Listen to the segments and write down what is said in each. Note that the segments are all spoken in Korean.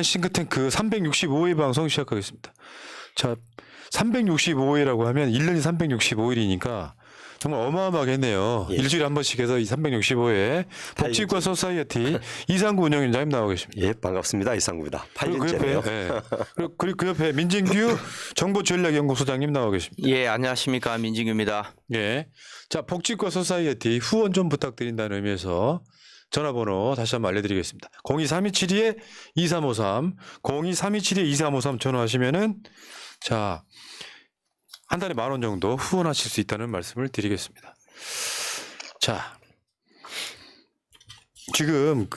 싱크탱크 365회 방송 시작하겠습니다. 자, 365회라고 하면 1년이 365일이니까 정말 어마어마하겠네요. 예. 일주일에 한 번씩 해서 이 365회 복지과 소사이어티 이상구 운영위원장님 나와 계십니다. 예, 반갑습니다. 이상구입니다. 그리고 그 옆에, 8년째네요. 예. 그리고 그 옆에 민진규 정보전략연구소장님 나와 계십니다. 예, 안녕하십니까. 민진규입니다. 예. 자, 복지과 소사이어티 후원 좀 부탁드린다는 의미에서 전화번호 다시 한번 알려드리겠습니다. 02327-2353, 02327-2353 전화하시면은 자, 한 달에 10,000원 정도 후원하실 수 있다는 말씀을 드리겠습니다. 자, 지금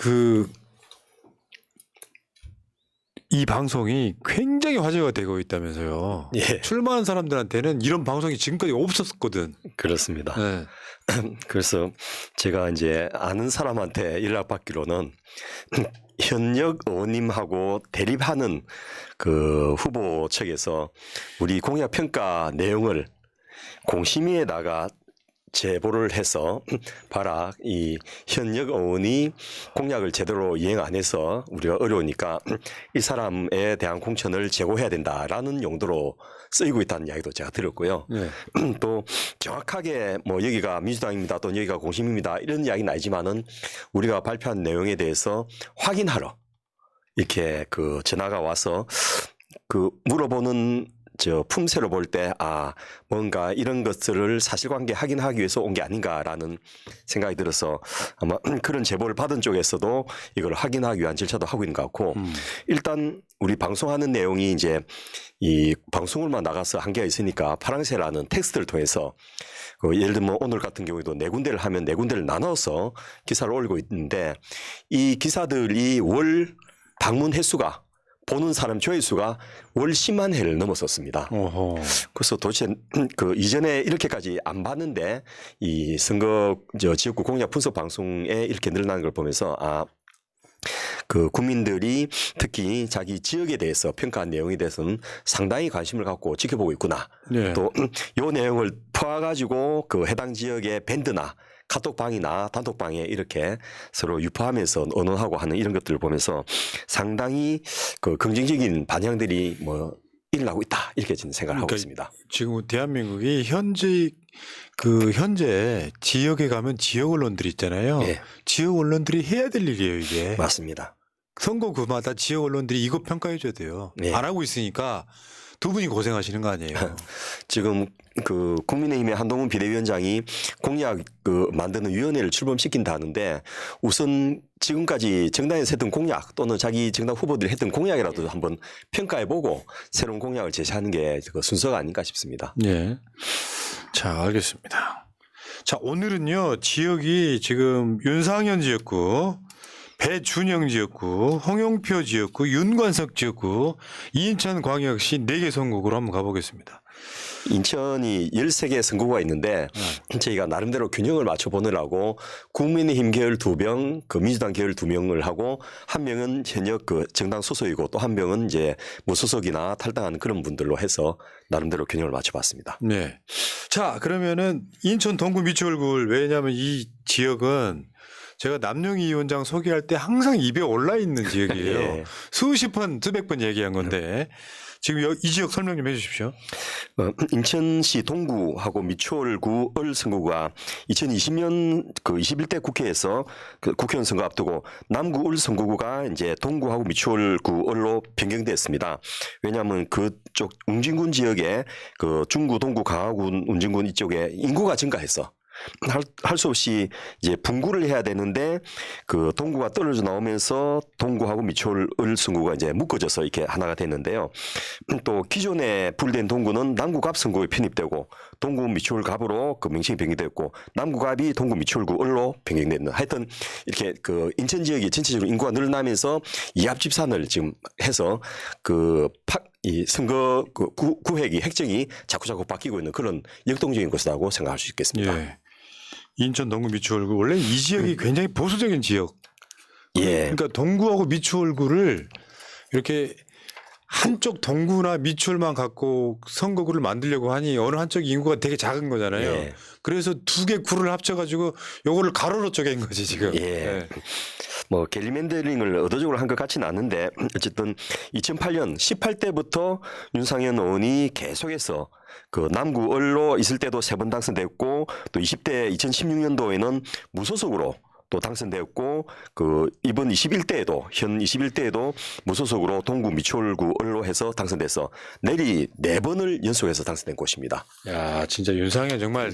이 방송이 굉장히 화제가 되고 있다면서요. 예, 출마한 사람들한테는 이런 방송이 지금까지 없었거든. 그렇습니다. 네. 그래서 제가 이제 아는 사람한테 연락받기로는 현역 의원님하고 대립하는 그 후보 측에서 우리 공약 평가 내용을 공심위에다가 제보를 해서 봐라, 이 현역 의원이 공약을 제대로 이행 안 해서 우리가 어려우니까 이 사람에 대한 공천을 제고해야 된다라는 용도로 쓰이고 있다는 이야기도 제가 들었고요. 네. 또 정확하게 뭐 여기가 민주당입니다, 또 여기가 공심입니다 이런 이야기는 아니지만은 우리가 발표한 내용에 대해서 확인하러 이렇게 그 전화가 와서 그 물어보는 저 품새로 볼 때 뭔가 이런 것들을 사실관계 확인하기 위해서 온 게 아닌가라는 생각이 들어서 아마 그런 제보를 받은 쪽에서도 이걸 확인하기 위한 절차도 하고 있는 것 같고 일단 우리 방송하는 내용이 이제 이 방송을만 나가서 한계가 있으니까 파랑새라는 텍스트를 통해서 예를 들면 오늘 같은 경우에도 네 군데를 하면 네 군데를 나눠서 기사를 올리고 있는데 이 기사들이 월 방문 횟수가 보는 사람 조회수가 월 10만 회를 넘었었습니다. 어허. 그래서 도대체 그 이전에 이렇게까지 안 봤는데 이 선거 지역구 공약 분석 방송에 이렇게 늘어나는 걸 보면서 그 국민들이 특히 자기 지역에 대해서 평가한 내용에 대해서는 상당히 관심을 갖고 지켜보고 있구나. 네. 또 이 내용을 퍼와가지고 그 해당 지역의 밴드나 카톡방이나 단톡방에 이렇게 서로 유포하면서 언론하고 하는 이런 것들을 보면서 상당히 그 긍정적인 반향들이 뭐 일어나고 있다 이렇게 저는 생각을 하고 있습니다. 지금 대한민국이 현재 지역에 가면 지역 언론들이 있잖아요. 예. 지역 언론들이 해야 될 일이에요, 이게. 맞습니다. 선거구마다 지역 언론들이 이거 평가해 줘야 돼요. 예. 안 하고 있으니까 두 분이 고생하시는 거 아니에요. 지금 그 국민의힘의 한동훈 비대위원장이 공약 그 만드는 위원회를 출범시킨다 하는데 우선 지금까지 정당에서 했던 공약 또는 자기 정당 후보들이 했던 공약이라도 한번 평가해보고 새로운 공약을 제시하는 게 그 순서가 아닌가 싶습니다. 네. 자, 알겠습니다. 자, 오늘은요, 지역이 지금 윤상현 지역구, 배준영 지역구, 홍영표 지역구, 윤관석 지역구, 인천광역시 4개 선거구로 한번 가보겠습니다. 인천이 13개 선거구가 있는데 저희가 나름대로 균형을 맞춰보느라고 국민의힘 계열 2명, 그 민주당 계열 2명을 하고 한 명은 현역 그 정당 소속이고 또 한 명은 이제 무소속이나 탈당하는 그런 분들로 해서 나름대로 균형을 맞춰봤습니다. 네. 자, 그러면은 인천 동구 미추홀굴, 왜냐하면 이 지역은 제가 남용희 위원장 소개할 때 항상 입에 올라 있는 지역이에요. 예. 수십 번, 수백 번 얘기한 건데 지금 이 지역 설명 좀 해 주십시오. 인천시 동구하고 미추홀구 을 선거구가 2020년 그 21대 국회에서 그 국회의원 선거 앞두고 남구 을 선거구가 이제 동구하고 미추홀구 을로 변경됐습니다. 왜냐하면 그쪽 웅진군 지역에 그 중구, 동구, 강화군, 웅진군 이쪽에 인구가 증가해서 할 수 없이 이제 분구를 해야 되는데 그 동구가 떨어져 나오면서 동구하고 미추홀 을 선구가 이제 묶어져서 이렇게 하나가 됐는데요. 또 기존에 분리된 동구는 남구갑 선구에 편입되고 동구 미추홀 갑으로 그 명칭이 변경됐고 남구갑이 동구 미추홀구 을로 변경됐는 하여튼 이렇게 그 인천 지역이 전체적으로 인구가 늘어나면서 이합집산을 지금 해서 이 선거 그 구획이 획정이 자꾸자꾸 바뀌고 있는 그런 역동적인 것이라고 생각할 수 있겠습니다. 예. 인천 동구 미추홀구 원래 이 지역이 굉장히 보수적인 지역. 예. 그러니까 동구하고 미추홀구를 이렇게 한쪽 동구나 미추홀만 갖고 선거구를 만들려고 하니 어느 한쪽 인구가 되게 작은 거잖아요. 예. 그래서 두 개 구를 합쳐가지고 요거를 가로로 쪼갠 거지 지금. 예. 예. 뭐 갤리맨더링을 의도적으로 한 것 같지는 않은데 어쨌든 2008년 18대부터 윤상현 의원이 계속해서 그 남구 을로 있을 때도 3번 당선됐고 또 20대 2016년도에는 무소속으로 또 당선되었고 그 이번 21대에도 현 21대에도 무소속으로 동구 미추홀구 을로 해서 당선돼서 내리 4번을 연속해서 당선된 곳입니다. 야 진짜 윤상현 정말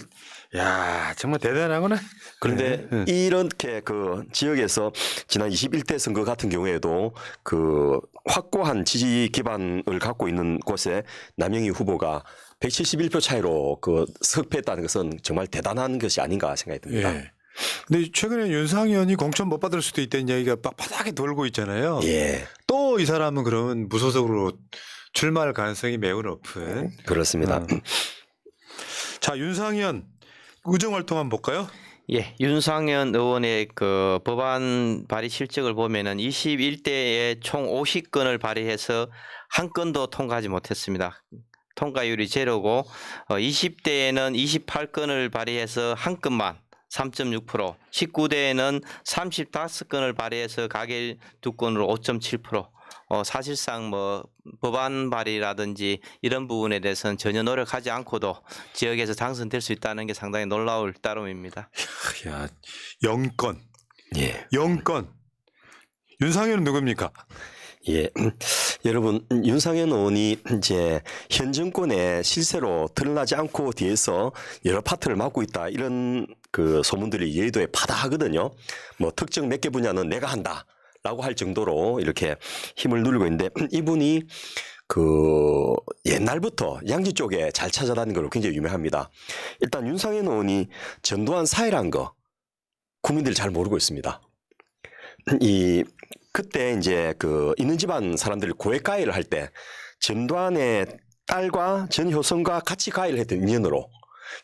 야 정말 대단하구나. 그런데 네. 이렇게 그 지역에서 지난 21대 선거 같은 경우에도 그 확고한 지지 기반을 갖고 있는 곳에 남영희 후보가 171표 차이로 그 석패했다는 것은 정말 대단한 것이 아닌가 생각이 듭니다. 예. 근데 최근에 윤상현이 공천 못 받을 수도 있다는 이야기가 막 바닥에 돌고 있잖아요. 예, 또 이 사람은 그러면 무소속으로 출마할 가능성이 매우 높은. 그렇습니다. 자 윤상현 의정 활동 한번 볼까요? 예, 윤상현 의원의 그 법안 발의 실적을 보면은 21대에 총 50건을 발의해서 한 건도 통과하지 못했습니다. 통과율이 제로고 20대에는 28건을 발의해서 한 건만 3.6%, 19대에는 35건을 발의해서 가결 2건으로 5.7%. 사실상 뭐 법안 발의라든지 이런 부분에 대해서는 전혀 노력하지 않고도 지역에서 당선될 수 있다는 게 상당히 놀라울 따름입니다. 야 0건. 예, 0건. 윤상현은 누굽니까? 예, 여러분 윤상현 의원이 이제 현 정권의 실세로 드러나지 않고 뒤에서 여러 파트를 맡고 있다 이런 그 소문들이 여의도에 파다하거든요. 뭐 특정 몇 개 분야는 내가 한다. 라고 할 정도로 이렇게 힘을 누리고 있는데 이분이 그 옛날부터 양지 쪽에 잘 찾아다니는 걸로 굉장히 유명합니다. 일단 윤상현 의원이 전두환 사회란 거 국민들이 잘 모르고 있습니다. 이 그때 이제 그 있는 집안 사람들이 고액 가해를 할 때 전두환의 딸과 전효성과 같이 가해를 했던 인연으로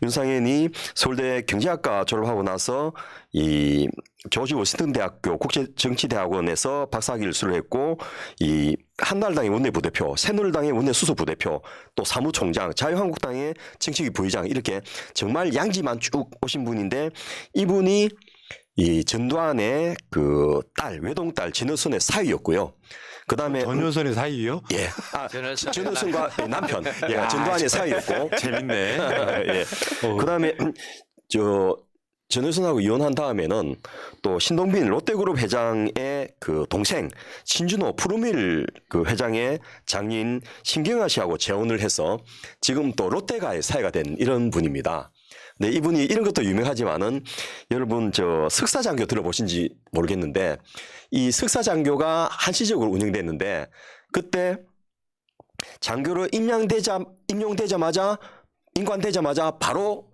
윤상현이 서울대 경제학과 졸업하고 나서 이 조지 워싱턴 대학교 국제정치대학원에서 박사학위를 수료했고 이 한나라당의 원내부대표, 새누리당의 원내수석부대표, 또 사무총장, 자유한국당의 정치局부의장 이렇게 정말 양지만 쭉 오신 분인데 이분이 이 전두환의 그 딸 외동딸 전효선의 사위였고요. 그다음에 전효선의 사이요? 예, 전효선과 남편, 예, 전두환의 사위였고 재밌네. 예. 그다음에 전효선하고 이혼한 다음에는 또 신동빈 롯데그룹 회장의 그 동생 신준호 푸르밀 그 회장의 장인 신경아 씨하고 재혼을 해서 지금 또 롯데가의 사이가 된 이런 분입니다. 네, 이분이 이런 것도 유명하지만은 여러분 저 석사장교 들어보신지 모르겠는데 이 석사장교가 한시적으로 운영됐는데 그때 장교로 임용되자마자 인관되자마자 바로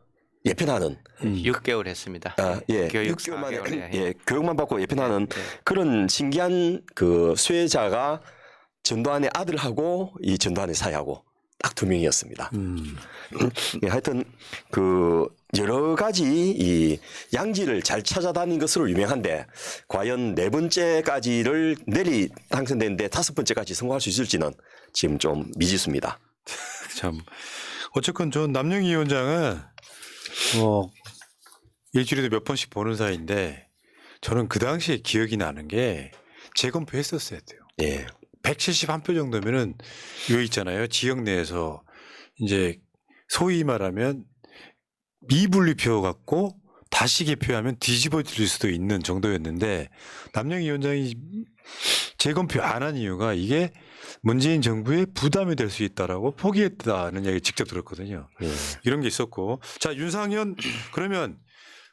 예편하는 6개월 했습니다. 예, 교육 6개월 만에 4개월, 예, 교육만 받고 예편하는 네. 그런 신기한 그 수혜자가 전두환의 아들하고 이 전두환의 사이하고 딱 2명이었습니다. 예, 하여튼 그 여러 가지 이 양지를 잘 찾아다닌 것으로 유명한데 과연 4번째까지를 내리 당선됐는데 5번째까지 성공할 수 있을지는 지금 좀 미지수입니다. 참 어쨌건 전 남영희 위원장은 일주일에도 몇 번씩 보는 사이인데 저는 그 당시에 기억이 나는 게 재검표했었어야 돼요. 예. 171표 정도면은 이거 있잖아요. 지역 내에서 이제 소위 말하면 미분리표 갖고 다시 개표하면 뒤집어질 수도 있는 정도였는데 남영희 위원장이 재검표 안 한 이유가 이게 문재인 정부의 부담이 될 수 있다라고 포기했다는 얘기 직접 들었거든요. 예. 이런 게 있었고 자 윤상현 그러면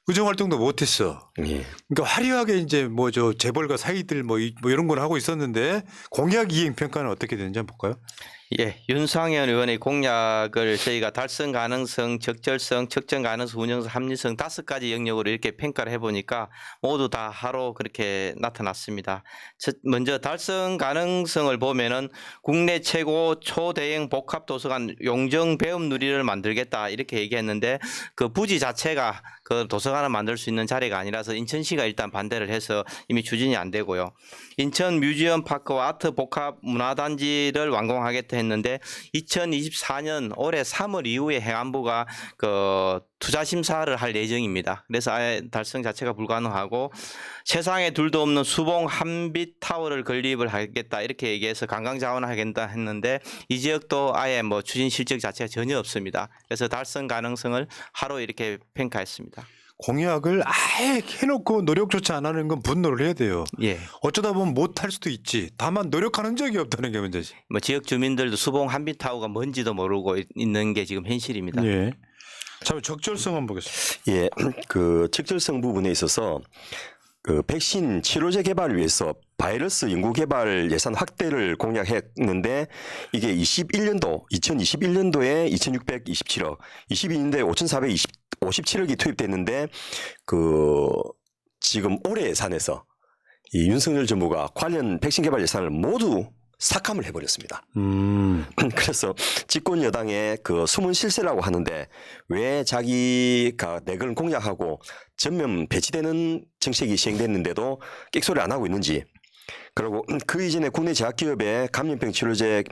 의정 활동도 못했어. 예. 그러니까 화려하게 이제 뭐 저 재벌과 사이들 뭐 이런 걸 하고 있었는데 공약 이행 평가는 어떻게 되는지 한번 볼까요? 예, 윤상현 의원의 공약을 저희가 달성 가능성, 적절성, 측정 가능성, 운영성, 합리성 5가지 영역으로 이렇게 평가를 해보니까 모두 다 하로 그렇게 나타났습니다. 먼저 달성 가능성을 보면은 국내 최고 초대형 복합 도서관 용정 배움 누리를 만들겠다 이렇게 얘기했는데 그 부지 자체가 그 도서관을 만들 수 있는 자리가 아니라서 인천시가 일단 반대를 해서 이미 추진이 안 되고요. 인천 뮤지엄 파크와 아트 복합 문화단지를 완공하겠다 했는데 2024년 올해 3월 이후에 행안부가 그 투자 심사를 할 예정입니다. 그래서 아예 달성 자체가 불가능하고 세상에 둘도 없는 수봉 한빛 타워를 건립을 하겠다 이렇게 얘기해서 관광 자원하겠다 했는데 이 지역도 아예 뭐 추진 실적 자체가 전혀 없습니다. 그래서 달성 가능성을 하로 이렇게 평가했습니다. 공약을 아예 해놓고 노력조차 안 하는 건 분노를 해야 돼요. 예. 어쩌다 보면 못할 수도 있지. 다만 노력하는 적이 없다는 게 문제지. 뭐 지역 주민들도 수봉 한빛 타워가 뭔지도 모르고 있는 게 지금 현실입니다. 예. 자, 적절성만 보겠습니다. 예, 그 적절성 부분에 있어서 그 백신 치료제 개발을 위해서 바이러스 연구 개발 예산 확대를 공약했는데 이게 2021년도에 2,627억, 22년도에 5,457억이 투입됐는데 그 지금 올해 예산에서 이 윤석열 정부가 관련 백신 개발 예산을 모두 삭감을 해버렸습니다. 그래서 집권 여당의 그 숨은 실세라고 하는데 왜 자기가 내걸 공약하고 전면 배치되는 정책이 시행됐는데도 끽소리 안 하고 있는지. 그리고 그 이전에 국내 제약기업에 감염병 치료제를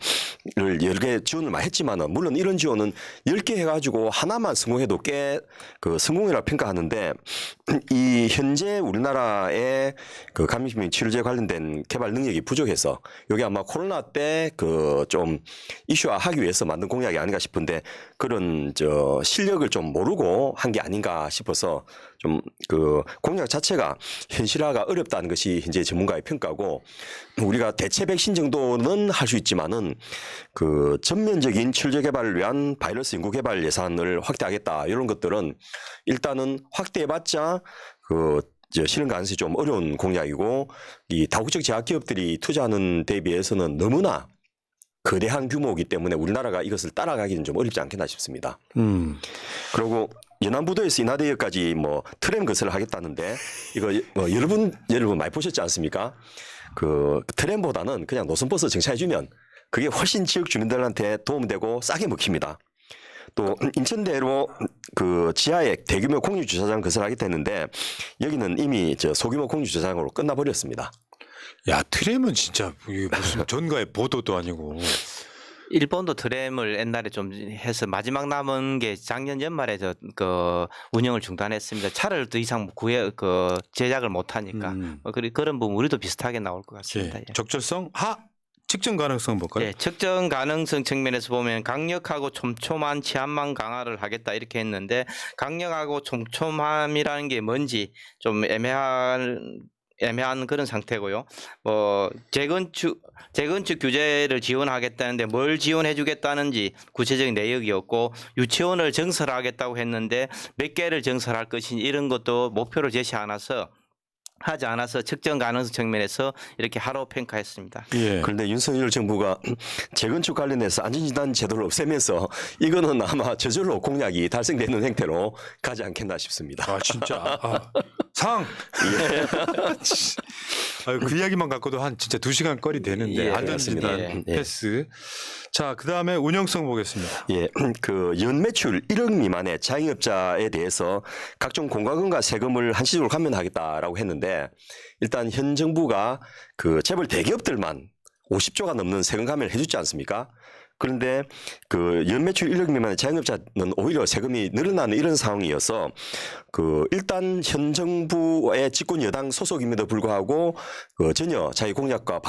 여러 개 지원을 많이 했지만은 물론 이런 지원은 10개 해가지고 하나만 성공해도 꽤 그 성공이라고 평가하는데 이 현재 우리나라의 그 감염병 치료제 관련된 개발 능력이 부족해서 여기 아마 코로나 때 그 좀 이슈화하기 위해서 만든 공약이 아닌가 싶은데 그런 저 실력을 좀 모르고 한 게 아닌가 싶어서 좀 그 공약 자체가 현실화가 어렵다는 것이 현재 전문가의 평가고 우리가 대체 백신 정도는 할 수 있지만은 그 전면적인 치료제 개발을 위한 바이러스 연구 개발 예산을 확대하겠다 이런 것들은 일단은 확대해봤자 그 실현 가능성이 좀 어려운 공약이고 이 다국적 제약기업들이 투자하는 데 비해서는 너무나 거대한 규모이기 때문에 우리나라가 이것을 따라가기는 좀 어렵지 않겠나 싶습니다. 그리고 연안부도에서 인하대역까지 뭐 트램 건설을 하겠다는데 이거 뭐 여러분 많이 보셨지 않습니까? 그 트램보다는 그냥 노선버스 정차해주면 그게 훨씬 지역 주민들한테 도움되고 싸게 먹힙니다. 또 인천대로 그 지하에 대규모 공유 주차장 건설하겠다 했는데 여기는 이미 저 소규모 공유 주차장으로 끝나버렸습니다. 야, 트램은 진짜 이게 무슨 전가의 보도도 아니고. 일본도 트램을 옛날에 좀 해서 마지막 남은 게 작년 연말에 그 운영을 중단했습니다. 차를 더 이상 그 제작을 못 하니까 그런 부분 우리도 비슷하게 나올 것 같습니다. 예. 예. 적절성 하, 측정 가능성 볼까요? 예, 측정 가능성 측면에서 보면 강력하고 촘촘한 치안망 강화를 하겠다 이렇게 했는데 강력하고 촘촘함이라는 게 뭔지 좀 애매한 그런 상태고요. 뭐 재건축 규제를 지원하겠다는데 뭘 지원해 주겠다는지 구체적인 내역이 없고 유치원을 증설하겠다고 했는데 몇 개를 증설할 것인지 이런 것도 목표를 하지 않아서 측정 가능성 측면에서 이렇게 하로 평가했습니다. 예. 그런데 윤석열 정부가 재건축 관련해서 안전진단 제도를 없애면서 이거는 아마 저절로 공약이 달성되는 행태로 가지 않겠나 싶습니다. 아, 진짜. 상. 그 이야기만 갖고도 한 진짜 2시간 거리 되는데 예, 안전진단 그렇습니다. 예. 패스. 자, 그다음에 운영성 보겠습니다. 예, 그 연매출 1억 미만의 자영업자에 대해서 각종 공과금과 세금을 한시적으로 감면하겠다라고 했는데 일단 현 정부가 그 재벌 대기업들만 50조가 넘는 세금 감면을 해주지 않습니까? 그런데 그 연매출 1억 미만의 자영업자는 오히려 세금이 늘어나는 이런 상황이어서 그 일단 현 정부의 집권 여당 소속임에도 불구하고 그 전혀 자기 공약과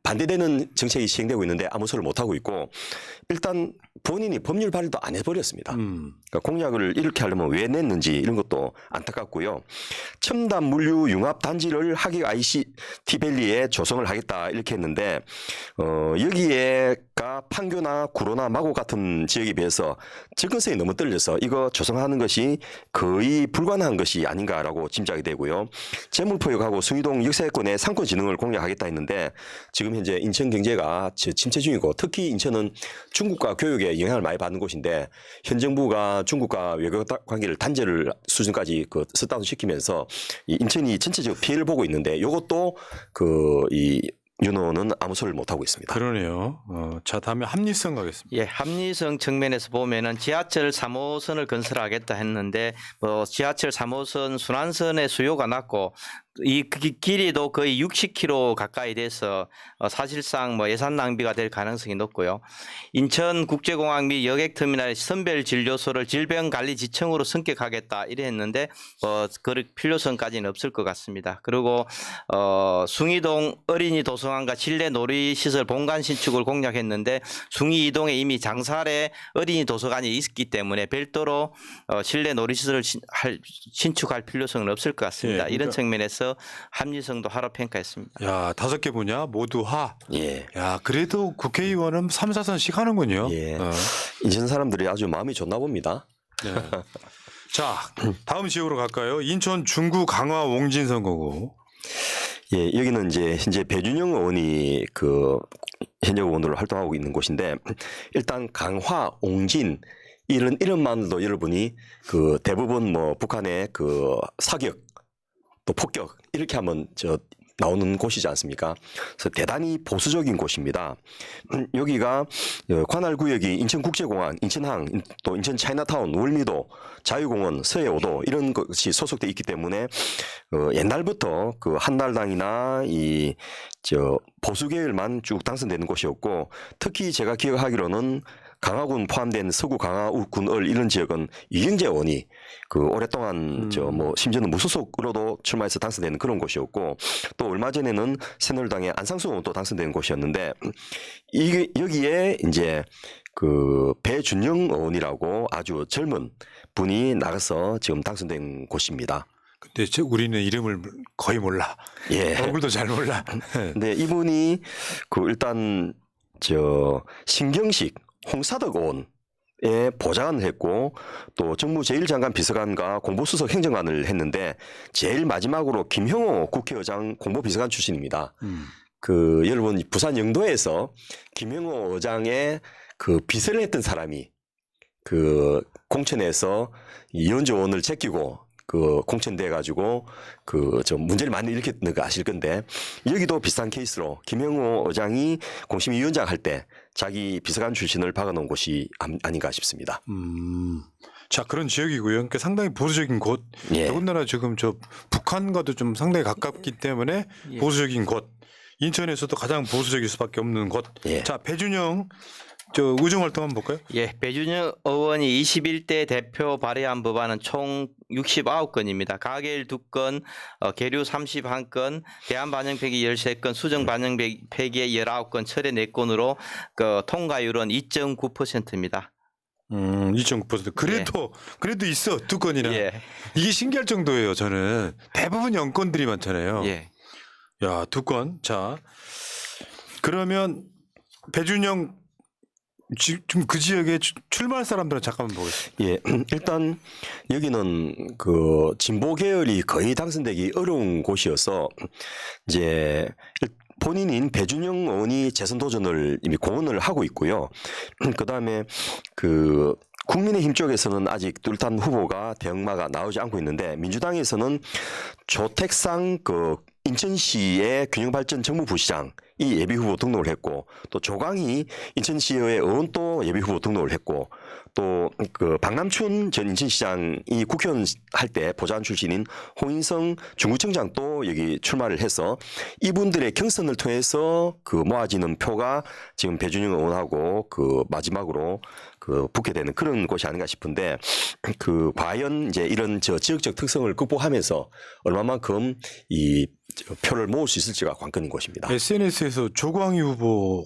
반대되는 정책이 시행되고 있는데 아무 소리를 못하고 있고 일단 본인이 법률 발의도 안 해버렸습니다. 그러니까 공약을 이렇게 하려면 왜 냈는지 이런 것도 안타깝고요. 첨단 물류 융합 단지를 하객 ICT 밸리에 조성을 하겠다 이렇게 했는데 여기에가 판교나 구로나 마곡 같은 지역에 비해서 접근성이 너무 떨려서 이거 조성하는 것이 거의 불가능한 것이 아닌가라고 짐작이 되고요. 재물포역하고 숭이동 역세권의 상권 진흥을 공략하겠다 했는데 지금 현재 인천 경제가 침체 중이고 특히 인천은 중국과 교역에 영향을 많이 받는 곳인데 현 정부가 중국과 외교 관계를 단절을 수준까지 그 셧다운 시키면서 이 인천이 전체적으로 피해를 보고 있는데 이것도 이 윤호는 아무 소리를 못 하고 있습니다. 그러네요. 자, 다음에 합리성 가겠습니다. 예, 합리성 측면에서 보면은 지하철 3호선을 건설하겠다 했는데 지하철 3호선 순환선의 수요가 낮고 이 길이도 거의 60km 가까이 돼서 사실상 예산 낭비가 될 가능성이 높고요. 인천국제공항 및 여객터미널의 선별진료소를 질병관리지청으로 승격하겠다 이래 했는데 그 필요성까지는 없을 것 같습니다. 그리고 숭이동 어린이 도서관과 실내 놀이시설 본관 신축을 공략했는데 숭이 이동에 이미 장살에 어린이 도서관이 있기 때문에 별도로 실내 놀이시설을 신축할 필요성은 없을 것 같습니다. 예, 이런 측면에서 합리성도 하로 평가했습니다. 야, 5개 분야 모두 하. 예. 야, 그래도 국회의원은 3, 4선씩 하는군요. 예. 인천 사람들이 아주 마음이 좋나 봅니다. 네. 자, 다음 지역으로 갈까요? 인천 중구 강화 옹진 선거구. 예, 여기는 이제 현재 배준영 의원이 현역 의원으로 활동하고 있는 곳인데 일단 강화, 옹진 이런 이름만으로도 여러분이 대부분 북한의 사격 또 폭격 이렇게 하면 나오는 곳이지 않습니까? 그래서 대단히 보수적인 곳입니다. 여기가 관할구역이 인천국제공항, 인천항, 또 인천 차이나타운, 월미도, 자유공원, 서해오도 이런 것이 소속돼 있기 때문에 옛날부터 한나라당이나 보수 계열만 쭉 당선되는 곳이었고 특히 제가 기억하기로는 강화군 포함된 서구 강화군을 이런 지역은 이경재 의원이 오랫동안 심지어는 무소속으로도 출마해서 당선되는 그런 곳이었고 또 얼마 전에는 새누리당의 안상수 의원도 당선된 곳이었는데 여기에 이제 배준영 의원이라고 아주 젊은 분이 나가서 지금 당선된 곳입니다. 근데 우리는 이름을 거의 몰라. 예. 얼굴도 잘 몰라. 근데 이분이 일단 신경식 홍사덕 의원에 보좌관을 했고 또 정무 제1장관 비서관과 공보수석 행정관을 했는데 제일 마지막으로 김형호 국회의장 공보비서관 출신입니다. 여러분 부산 영도에서 김형호 의장의 비서를 했던 사람이 공천에서 이현주 의원을 제끼고 공천돼 가지고 문제를 많이 일으켰는 거 아실 건데 여기도 비슷한 케이스로 김영호 의장이 공심위원장 할 때 자기 비서관 출신을 박아놓은 곳이 아닌가 싶습니다. 자, 그런 지역이고요. 그러니까 상당히 보수적인 곳. 예. 더군다나 지금 북한과도 좀 상당히 가깝기 때문에 예. 보수적인 곳. 인천에서도 가장 보수적일 수밖에 없는 곳. 예. 자, 배준영 의정 활동 한번 볼까요? 예, 배준영 의원이 21대 대표 발의한 법안은 총 69건입니다. 가결 2건, 계류 31건, 대안 반영 폐기 13건, 수정 반영 폐기 19건, 철회 4건으로 통과율은 2.9%입니다. 2.9%. 그래도 있어 2건이나. 예. 이게 신기할 정도예요. 저는 대부분 영건들이 많잖아요. 예. 야, 2건. 자, 그러면 배준영 지금 그 지역에 출마할 사람들은 잠깐만 보겠습니다. 예, 일단 여기는 진보 계열이 거의 당선되기 어려운 곳이어서 이제 본인인 배준영 의원이 재선 도전을 이미 공언을 하고 있고요. 그다음에 국민의힘 쪽에서는 아직 뚜렷한 후보가 대응마가 나오지 않고 있는데 민주당에서는 조택상 인천시의 균형발전 정무부시장 이 예비 후보 등록을 했고 또 조광희 인천시의회 의원 또 예비 후보 등록을 했고 또 박남춘 전 인천시장이 국회의원 할 때 보좌관 출신인 홍인성 중구청장 또 여기 출마를 해서 이분들의 경선을 통해서 모아지는 표가 지금 배준영 의원하고 마지막으로 붙게 되는 그런 곳이 아닌가 싶은데 과연 이제 이런 지역적 특성을 극복하면서 얼마만큼 이 표를 모을 수 있을지가 관건인 것입니다. SNS에서 조광희 후보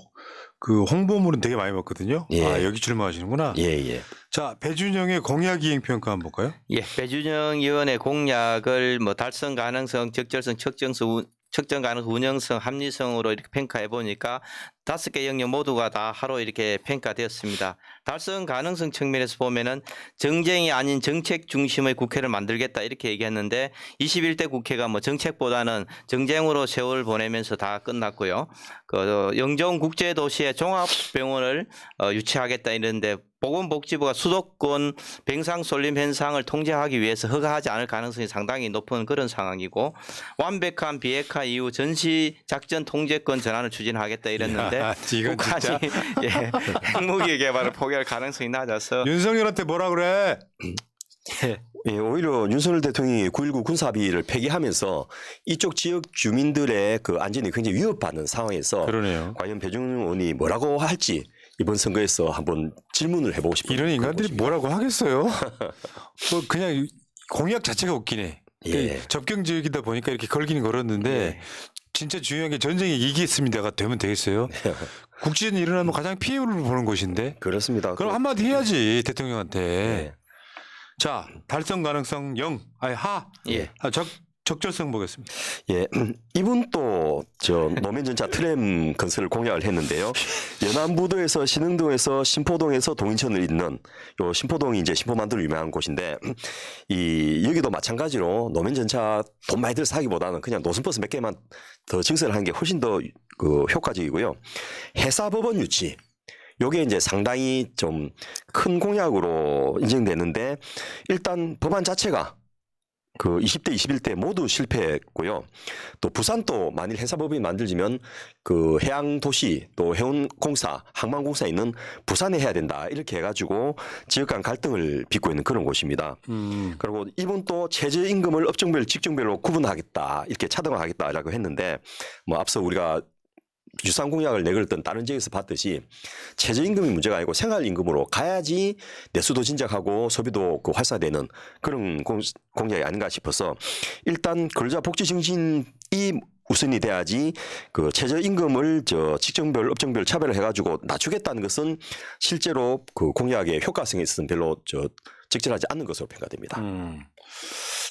홍보물은 되게 많이 봤거든요. 예. 아, 여기 출마하시는구나. 예. 자, 배준영의 공약 이행 평가 한번 볼까요? 예, 배준영 의원의 공약을 달성 가능성, 적절성, 측정 가능성, 운영성, 합리성으로 이렇게 평가해 보니까 5개 영역 모두가 다 하로 이렇게 평가되었습니다. 달성 가능성 측면에서 보면은 정쟁이 아닌 정책 중심의 국회를 만들겠다 이렇게 얘기했는데 21대 국회가 뭐 정책보다는 정쟁으로 세월 보내면서 다 끝났고요. 그 영종 국제도시의 종합병원을 유치하겠다 이랬는데 보건복지부가 수도권 병상 쏠림 현상을 통제하기 위해서 허가하지 않을 가능성이 상당히 높은 그런 상황이고 완벽한 비핵화 이후 전시 작전 통제권 전환을 추진하겠다 이랬는데 이건 북한이 진짜 예, 핵무기 개발을 포기할 가능성이 낮아서 윤석열한테 뭐라 그래? 예, 오히려 윤석열 대통령이 9.19 군사합의를 폐기하면서 이쪽 지역 주민들의 그 안전이 굉장히 위협받는 상황에서 그러네요. 과연 배종훈 의원이 뭐라고 할지 이번 선거에서 한번 질문을 해보고 싶은 이런 인간들이 그런 뭐라고 하겠어요? 뭐 그냥 공약 자체가 웃기네. 예. 접경 지역이다 보니까 이렇게 걸기는 걸었는데 진짜 중요한 게 전쟁이 이기겠습니다가 되면 되겠어요? 국지전이 일어나면 가장 피해를 보는 곳인데 그렇습니다. 그럼 한마디 해야지 대통령한테. 예. 자, 달성 가능성 0, 아니 하. 예. 적절성 보겠습니다. 예, 이분 또 저 노면 전차 트램 건설을 공약을 했는데요. 연안부도에서 신흥동에서 신포동에서 동인천을 잇는 요 신포동이 이제 신포만두로 유명한 곳인데 이 여기도 마찬가지로 노면 전차 돈 많이 들여 사기보다는 그냥 노선버스 몇 개만 더 증설하는 게 훨씬 더 그 효과적이고요. 해사법원 유치. 요게 이제 상당히 좀 큰 공약으로 인정되는데 일단 법안 자체가 그 20대, 21대 모두 실패했고요. 또 부산도 만일 해사법인이 만들어지면 그 해양도시 또 해운공사, 항만공사 있는 부산에 해야 된다. 이렇게 해가지고 지역 간 갈등을 빚고 있는 그런 곳입니다. 그리고 이분 또 최저임금을 업종별, 직종별로 구분하겠다. 이렇게 차등을 하겠다라고 했는데 뭐 앞서 우리가 유산 공약을 내걸었던 다른 지역에서 봤듯이 최저임금이 문제가 아니고 생활임금으로 가야지 내수도 진작하고 소비도 그 활성화되는 그런 공약이 아닌가 싶어서 일단 근로자 복지 증진이 우선이 돼야지 그 최저임금을 저 직종별 업종별 차별을 해가지고 낮추겠다는 것은 실제로 그 공약의 효과성에 있어서는 별로 저 적절하지 않는 것으로 평가됩니다.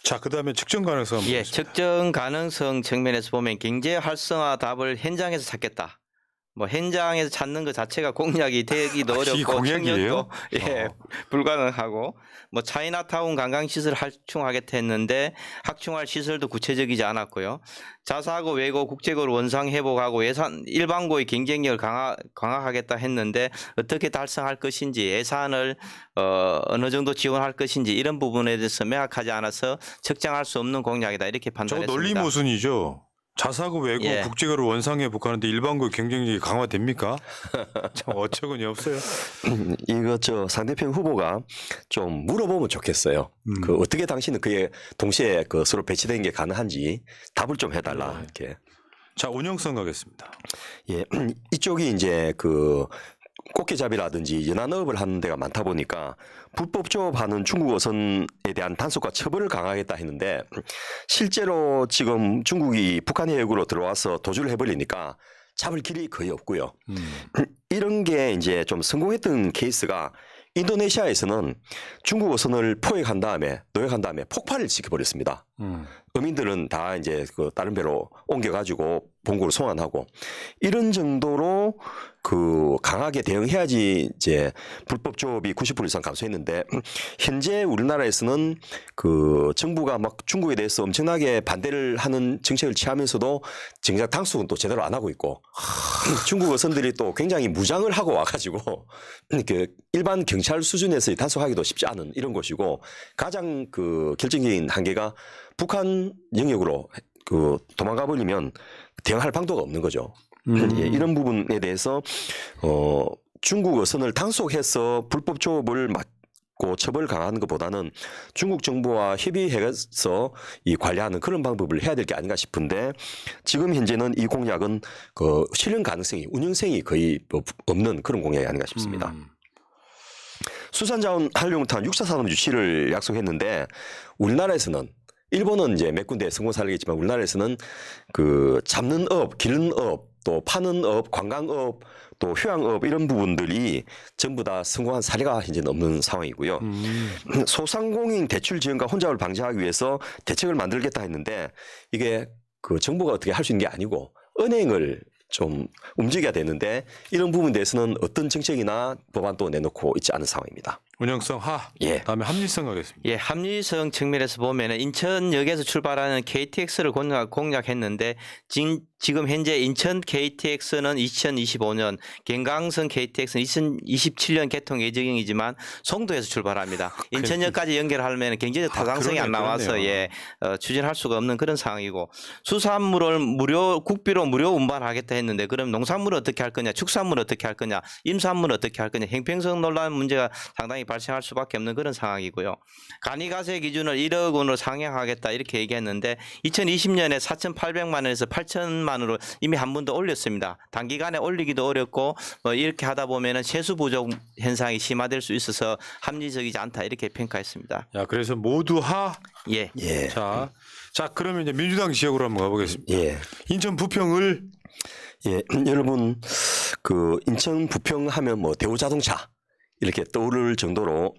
자, 그다음에 측정 가능성. 한번 예, 보겠습니다. 측정 가능성 측면에서 보면 경제 활성화 답을 현장에서 찾겠다. 뭐 현장에서 찾는 것 자체가 공약이 되기도 아, 이게 어렵고 공약이에요? 청년도 예, 불가능하고 뭐 차이나타운 관광시설 확충하겠다 했는데 확충할 시설도 구체적이지 않았고요. 자사고 외고 국제고를 원상 회복하고 예산 일반고의 경쟁력을 강화하겠다 했는데 어떻게 달성할 것인지 예산을 어느 정도 지원할 것인지 이런 부분에 대해서 명확하지 않아서 측정할 수 없는 공약이다 이렇게 저거 판단했습니다. 논리 모순이죠. 자사고 외고 예. 국제고를 원상에 복하는데 일반고 경쟁력이 강화됩니까? 참 어처구니 없어요. 이거 저 상대편 후보가 좀 물어보면 좋겠어요. 그 어떻게 당신은 그에 동시에 그 서로 배치된 게 가능한지 답을 좀 해달라 이렇게. 자, 운영성 가겠습니다. 예, 이쪽이 이제 그 꽃게잡이라든지 연안어업을 하는 데가 많다 보니까 불법 조업하는 중국 어선에 대한 단속과 처벌을 강화하겠다 했는데 실제로 지금 중국이 북한 해역으로 들어와서 도주를 해버리니까 잡을 길이 거의 없고요. 이런 게 이제 좀 성공했던 케이스가 인도네시아에서는 중국 어선을 포획한 다음에 노획한 다음에 폭발을 시켜버렸습니다. 어민들은 다 이제 그 다른 배로 옮겨가지고 본국으로 송환하고 이런 정도로 그 강하게 대응해야지 이제 불법 조업이 90% 이상 감소했는데 현재 우리나라에서는 그 정부가 막 중국에 대해서 엄청나게 반대를 하는 정책을 취하면서도 정작 단속은 또 제대로 안 하고 있고 중국 어선들이 또 굉장히 무장을 하고 와가지고 그 일반 경찰 수준에서 단속하기도 쉽지 않은 이런 것이고 가장 그 결정적인 한계가 북한 영역으로 그 도망가 버리면 대응할 방도가 없는 거죠. 예, 이런 부분에 대해서 중국 어선을 단속해서 불법 조업을 막고 처벌 강화하는 것보다는 중국 정부와 협의해서 이 관리하는 그런 방법을 해야 될 게 아닌가 싶은데 지금 현재는 이 공약은 그 실현 가능성이 운영성이 거의 없는 그런 공약이 아닌가 싶습니다. 수산자원 활용탄 6차 산업 유치를 약속했는데 우리나라에서는 일본은 이제 몇 군데 성공 사례겠지만 우리나라에서는 그 잡는 업, 기르는 업, 또 파는 업, 관광업, 또 휴양업 이런 부분들이 전부 다 성공한 사례가 현재는 없는 상황이고요. 소상공인 대출 지원과 혼잡을 방지하기 위해서 대책을 만들겠다 했는데 이게 그 정부가 어떻게 할 수 있는 게 아니고 은행을 좀 움직여야 되는데 이런 부분에 대해서는 어떤 정책이나 법안도 내놓고 있지 않은 상황입니다. 운영성 하. 예. 다음에 합리성 가겠습니다. 예, 합리성 측면에서 보면은 인천역에서 출발하는 KTX를 공략했는데 지금 현재 인천 KTX는 2025년, 경강선 KTX는 2027년 개통 예정이지만 송도에서 출발합니다. 인천역까지 연결하려면 경제적 타당성이 안 나와서 그러네요. 예, 추진할 수가 없는 그런 상황이고 수산물을 국비로 무료 운반하겠다 했는데 그럼 농산물은 어떻게 할 거냐, 축산물은 어떻게 할 거냐, 임산물은 어떻게 할 거냐, 형평성 논란 문제가 상당히 발생할 수밖에 없는 그런 상황이고요. 간이가세 기준을 1억 원으로 상향하겠다 이렇게 얘기했는데 2020년에 4,800만 원에서 8천만 원으로 이미 한 번 더 올렸습니다. 단기간에 올리기도 어렵고 이렇게 하다 보면은 세수 부족 현상이 심화될 수 있어서 합리적이지 않다 이렇게 평가했습니다. 야, 그래서 모두 하. 예. 예. 자, 그러면 이제 민주당 지역으로 한번 가보겠습니다. 예. 인천 부평을. 예. 여러분 그 인천 부평 하면 뭐 대우자동차 이렇게 떠오를 정도로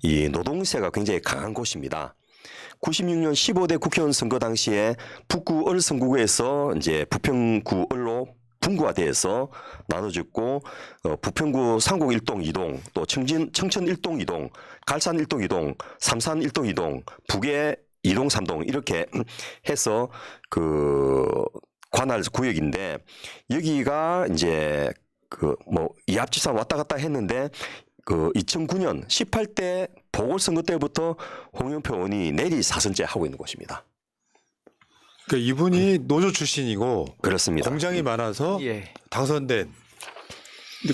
이 노동세가 굉장히 강한 곳입니다. 96년 15대 국회의원 선거 당시에 북구 을 선구구에서 이제 부평구 을로 분구화돼서 나눠졌고 부평구 상곡 1동 2동 또 청천 1동 2동 갈산 1동 2동 삼산 1동 2동 북에 2동 3동 이렇게 해서 그 관할 구역인데 여기가 이제 그 뭐 이합지사 왔다 갔다 했는데 그 2009년 18대 보궐선거 때부터 홍영표 의원이 내리 사선제 하고 있는 곳입니다. 그러니까 이분이 노조 출신이고 그렇습니다. 공장이 많아서 예. 당선된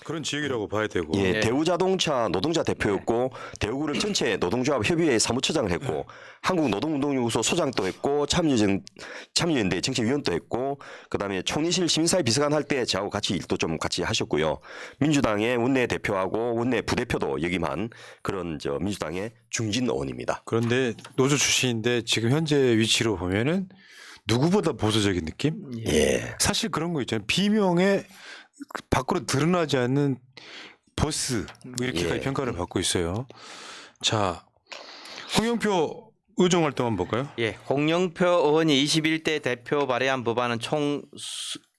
그런 지역이라고 봐야 되고. 예, 예. 대우자동차 노동자 대표였고 대우그룹 전체 노동조합 협의회 사무처장을 했고 한국노동운동연구소 소장도 했고 참여연대 정책위원도 했고 그다음에 총리실 시민사회 비서관 할 때 저하고 같이 일도 좀 같이 하셨고요. 민주당의 원내 대표하고 원내 부대표도 역임한 그런 민주당의 중진 의원입니다. 그런데 노조 출신인데 지금 현재 위치로 보면은 누구보다 보수적인 느낌? 예. 사실 그런 거 있잖아요. 비명에 밖으로 드러나지 않는 보스 뭐 이렇게까지 예. 평가를 받고 있어요. 자, 홍영표 의정 활동 한번 볼까요? 예, 홍영표 의원이 21대 대표 발의한 법안은 총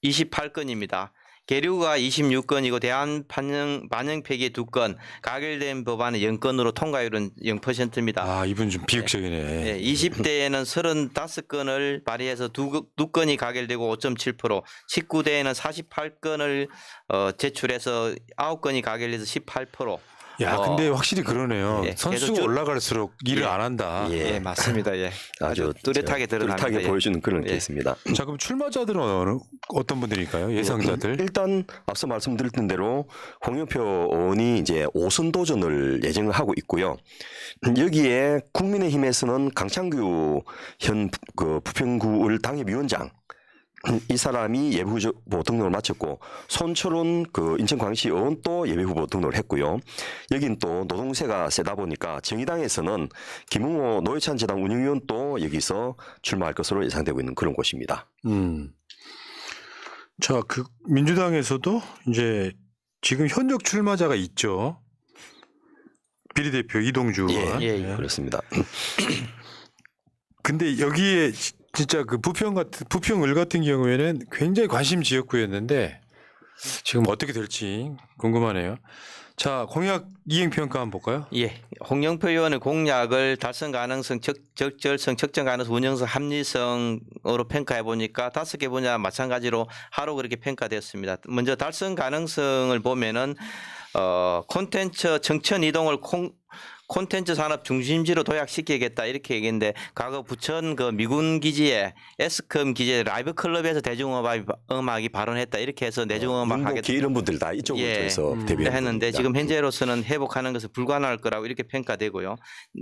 28건입니다. 계류가 26건이고 대한 반영 폐기 2건, 가결된 법안은 0건으로 통과율은 0%입니다. 아, 이분 좀 비극적이네. 예, 20대에는 35건을 발의해서 2건이 가결되고 5.7%, 19대에는 48건을 제출해서 9건이 가결돼서 18%. 야, 근데 확실히 그러네요. 예, 선수가 계속 올라갈수록 일을 예. 안 한다. 예. 예, 맞습니다. 예. 아주 뚜렷하게 드러납니다. 뚜렷하게 예. 보여주는 그런 예. 케이스입니다. 자, 그럼 출마자들은 어떤 분들일까요? 예상자들. 일단 앞서 말씀드렸던 대로 홍영표 의원이 이제 5선 도전을 예정을 하고 있고요. 여기에 국민의힘에서는 강창규 현 그 부평구을 당협위원장 이 사람이 예비후보 등록을 마쳤고 손철원 그 인천광역시 의원 또 예비후보 등록을 했고요. 여긴 또 노동세가 세다 보니까 정의당에서는 김웅호 노회찬 재단 운영위원 또 여기서 출마할 것으로 예상되고 있는 그런 곳입니다. 자, 그 민주당에서도 이제 지금 현역 출마자가 있죠. 비례대표 이동주 의원. 예, 예. 그렇습니다. 근데 여기에 진짜 그 부평을 같은 경우에는 굉장히 관심 지역구였는데 지금 어떻게 될지 궁금하네요. 자, 공약 이행 평가 한번 볼까요? 예, 홍영표 의원의 공약을 달성 가능성, 적절성, 측정 가능성, 운영성, 합리성으로 평가해 보니까 5개 분야 마찬가지로 하루 그렇게 평가되었습니다. 먼저 달성 가능성을 보면은 콘텐츠 정천 이동을 콘텐츠 산업 중심지로 도약시키겠다 이렇게 얘기했는데 과거 부천 그 미군 기지에 에스컴 기지에 라이브 클럽에서 대중음악이 발언했다 이렇게 해서 대중음악 하겠다. 윤복희 이런 분들 다 이쪽으로 예. 해서 데뷔했는데 했는데 지금 현재로서는 회복하는 것은 불가능할 거라고 이렇게 평가되고요.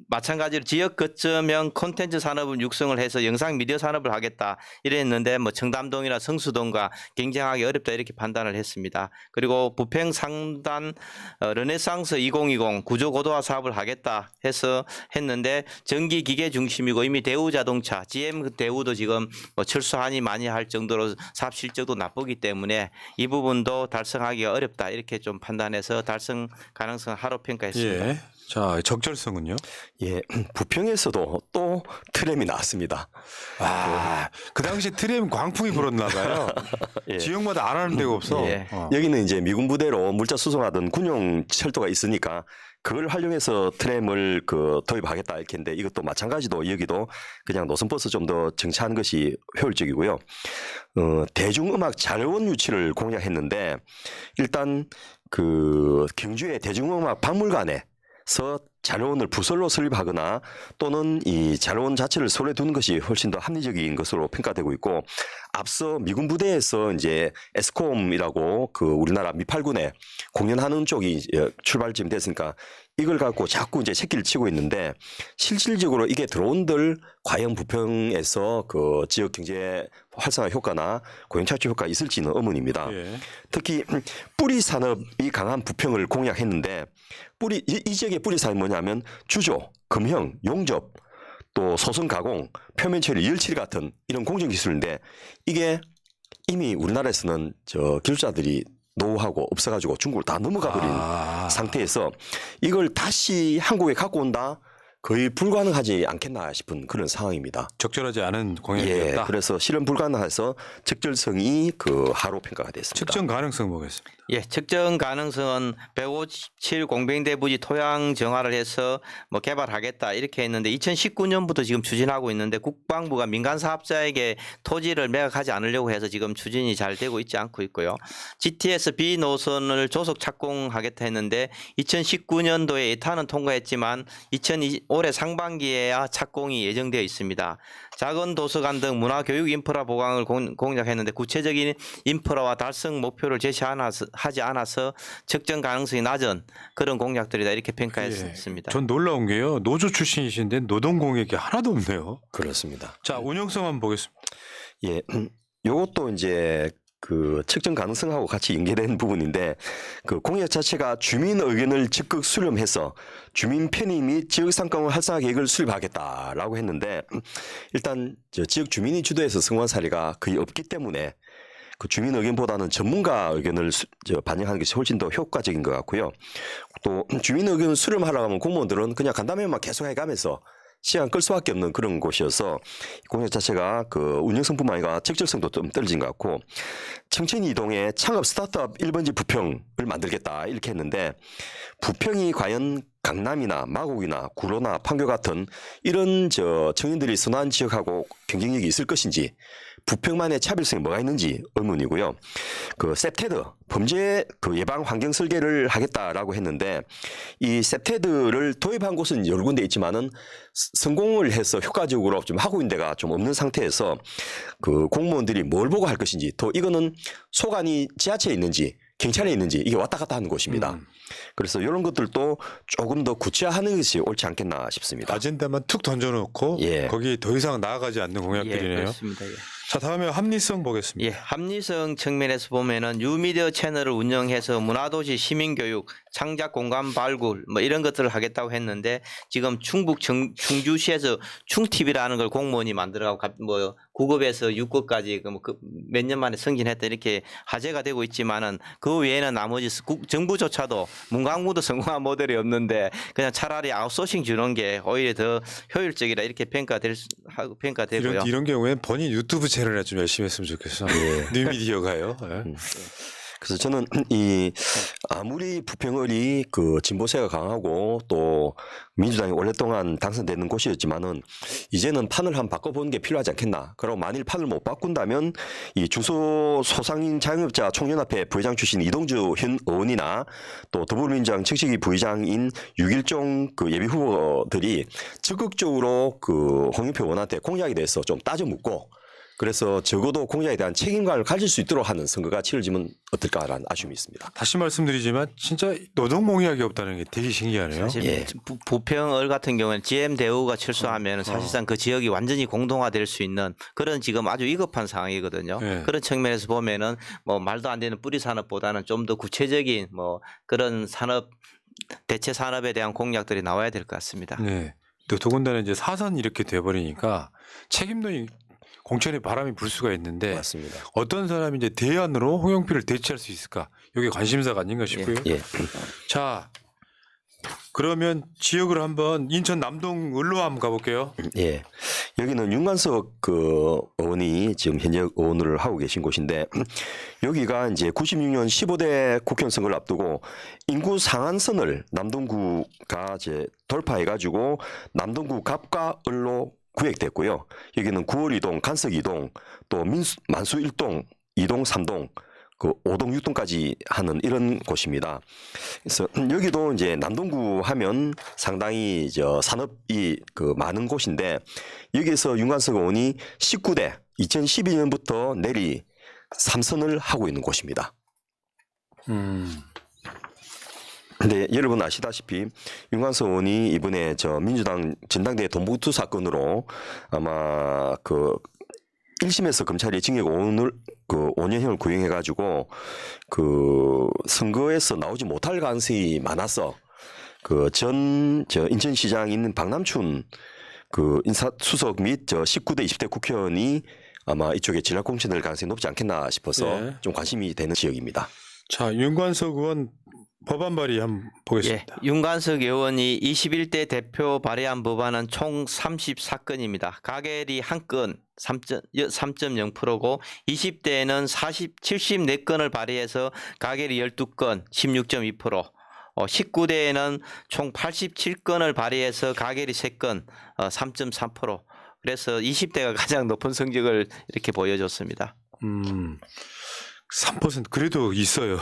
마찬가지로 지역 거점형 콘텐츠 산업을 육성을 해서 영상 미디어 산업을 하겠다 이랬는데 뭐 청담동이나 성수동과 경쟁하기 어렵다 이렇게 판단을 했습니다. 그리고 부평 상단 르네상스 2020 구조 고도화 사업을 하겠다 해서 했는데 전기 기계 중심이고 이미 대우자동차 GM 대우도 지금 뭐 철수하니 많이 할 정도로 사업 실적도 나쁘기 때문에 이 부분도 달성하기가 어렵다 이렇게 좀 판단해서 달성 가능성 하로 평가했습니다. 예. 자, 적절성은요? 예, 부평에서도 또 트램이 나왔습니다. 아, 그 당시에 트램 광풍이 불었나 봐요. 예. 지역마다 안 하는 데가 없어. 예. 여기는 이제 미군 부대로 물자 수송하던 군용 철도가 있으니까 그걸 활용해서 트램을 도입하겠다 이렇게 했는데 이것도 마찬가지도 여기도 그냥 노선버스 좀 더 정차하는 것이 효율적이고요. 대중음악 자료원 유치를 공약했는데 일단 경주의 대중음악 박물관에서 자료원을 부설로 설립하거나 또는 이 자료원 자체를 설에 두는 것이 훨씬 더 합리적인 것으로 평가되고 있고 앞서 미군 부대에서 이제 에스콤이라고 우리나라 미팔군에 공연하는 쪽이 출발점이 됐으니까 이걸 갖고 자꾸 이제 새끼를 치고 있는데 실질적으로 이게 들어온들 과연 부평에서 지역 경제 활성화 효과나 고용 창출 효과가 있을지는 의문입니다. 예. 특히 뿌리 산업이 강한 부평을 공약했는데 이 지역의 뿌리 산업이 뭐냐면 주조, 금형, 용접, 또 소성 가공, 표면 처리, 열칠 같은 이런 공정 기술인데 이게 이미 우리나라에서는 기술자들이 노후하고 없어가지고 중국을 다 넘어가 버린 상태에서 이걸 다시 한국에 갖고 온다 거의 불가능하지 않겠나 싶은 그런 상황입니다. 적절하지 않은 예, 공약이었다. 그래서 실현 불가능해서 적절성이 하로 평가가 됐습니다. 측정 가능성 보겠습니다. 예, 측정 가능성은 157 공병대 부지 토양 정화를 해서 뭐 개발하겠다 이렇게 했는데 2019년부터 지금 추진하고 있는데 국방부가 민간 사업자에게 토지를 매각하지 않으려고 해서 지금 추진이 잘 되고 있지 않고 있고요. GTS B 노선을 조속 착공하겠다 했는데 2019년도에 예탄은 통과했지만 올해 상반기에야 착공이 예정되어 있습니다. 작은 도서관 등 문화교육 인프라 보강을 공약했는데 구체적인 인프라와 달성 목표를 제시하지 않아서 측정 가능성이 낮은 그런 공약들이다 이렇게 평가했습니다. 전 놀라운 게요. 노조 출신이신데 노동 공약이 하나도 없네요. 그렇습니다. 자, 운영성 한번 보겠습니다. 예, 요것도 이제 측정 가능성하고 같이 연계된 부분인데 공약 자체가 주민 의견을 적극 수렴해서 주민 편의 및 지역 상권 활성화 계획을 수립하겠다라고 했는데 일단 지역 주민이 주도해서 성공한 사례가 거의 없기 때문에 주민 의견보다는 전문가 의견을 반영하는 것이 훨씬 더 효과적인 것 같고요. 또 주민 의견을 수렴하려고 하면 공무원들은 그냥 간담회만 계속 해가면서 시간 끌 수밖에 없는 그런 곳이어서 공약 자체가 운영성뿐만 아니라 적절성도 좀 떨어진 것 같고 청천 이동에 창업 스타트업 1번지 부평을 만들겠다 이렇게 했는데 부평이 과연 강남이나 마곡이나 구로나 판교 같은 이런 청년들이 선호한 지역하고 경쟁력이 있을 것인지 부평만의 차별성이 뭐가 있는지 의문이고요. 셉테드 범죄 예방 환경 설계를 하겠다라고 했는데 이 셉테드를 도입한 곳은 여러 군데 있지만은 성공을 해서 효과적으로 좀 하고 있는 데가 좀 없는 상태에서 공무원들이 뭘 보고 할 것인지 또 이거는 소관이 지하철에 있는지 경찰에 있는지 이게 왔다 갔다 하는 곳입니다. 그래서 이런 것들도 조금 더 구체화하는 것이 옳지 않겠나 싶습니다. 아젠다만 툭 던져놓고 예. 거기에 더 이상 나아가지 않는 예, 공약들이네요. 그렇습니다. 예. 자, 다음에 합리성 보겠습니다. 예, 합리성 측면에서 보면은 뉴미디어 채널을 운영해서 문화도시 시민교육, 창작 공간 발굴 뭐 이런 것들을 하겠다고 했는데 지금 충북 충주시에서 충TV라는 걸 공무원이 만들어가고 뭐 9급에서 6급까지 몇 년 만에 승진했다 이렇게 화제가 되고 있지만은 그 외에는 나머지 정부조차도 문광부도 성공한 모델이 없는데 그냥 차라리 아웃소싱 주는 게 오히려 더 효율적이라 이렇게 평가되고요. 이런 경우에는 본인 유튜브 채널에 좀 열심히 했으면 좋겠어. 뉴미디어가요. 예. 그래서 저는 아무리 부평을이 진보세가 강하고 또 민주당이 오랫동안 당선되는 곳이었지만은 이제는 판을 한번 바꿔보는 게 필요하지 않겠나. 그리고 만일 판을 못 바꾼다면 이 주소 소상인 자영업자 총연합회 부회장 출신 이동주 현 의원이나 또 더불어민주당 청식위 부의장인 유길종 예비 후보들이 적극적으로 홍영표 의원한테 공약에 대해서 좀 따져 묻고 그래서 적어도 공약에 대한 책임감을 가질 수 있도록 하는 선거가 치러지면 어떨까라는 아쉬움이 있습니다. 다시 말씀드리지만 진짜 노동 공약이 없다는 게 되게 신기하네요. 사실 예. 부평을 같은 경우는 GM 대우가 철수하면 사실상 그 지역이 완전히 공동화될 수 있는 그런 지금 아주 위급한 상황이거든요. 예. 그런 측면에서 보면은 뭐 말도 안 되는 뿌리 산업보다는 좀 더 구체적인 뭐 그런 산업 대체 산업에 대한 공약들이 나와야 될 것 같습니다. 네. 또 더군다나 이제 사선 이렇게 돼버리니까 책임론이 공천에 바람이 불 수가 있는데 맞습니다. 어떤 사람이 이제 대안으로 홍영표를 대체할 수 있을까? 이게 관심사가 아닌가 싶고요. 예. 자, 그러면 지역을 한번 인천 남동을로 한번 가볼게요. 예. 여기는 윤관석 그 의원이 지금 현재 의원을 하고 계신 곳인데 여기가 이제 96년 15대 국회의원 선거를 앞두고 인구 상한선을 남동구가 이제 돌파해 가지고 남동구 갑과 을로 구획됐고요. 여기는 9월 2동, 간석 2동, 또 만수 1동, 2동, 3동, 그 5동, 6동까지 하는 이런 곳입니다. 그래서 여기도 이제 남동구 하면 상당히 산업이 그 많은 곳인데 여기에서 윤관석 의원이 19대 2012년부터 내리 3선을 하고 있는 곳입니다. 근데 여러분 아시다시피 윤관석 의원이 이번에 민주당 전당대회 돈봉투 사건으로 아마 그 1심에서 검찰이 징역 5년형을 구형해가지고 그 선거에서 나오지 못할 가능성이 많아서 그 인천시장 있는 박남춘 그 인사수석 및 19대 20대 국회의원이 아마 이쪽에 전략 공천될 가능성이 높지 않겠나 싶어서 네. 좀 관심이 되는 지역입니다. 자, 윤관석 의원 법안 발의 한번 보겠습니다. 예, 윤관석 의원이 21대 대표 발의한 법안은 총 34건입니다. 가결이 1건 3.0%고 20대에는 74건을 발의해서 가결이 12건 16.2%, 19대에는 총 87건을 발의해서 가결이 3건 3.3%. 그래서 20대가 가장 높은 성적을 이렇게 보여줬습니다. 3% 그래도 있어요.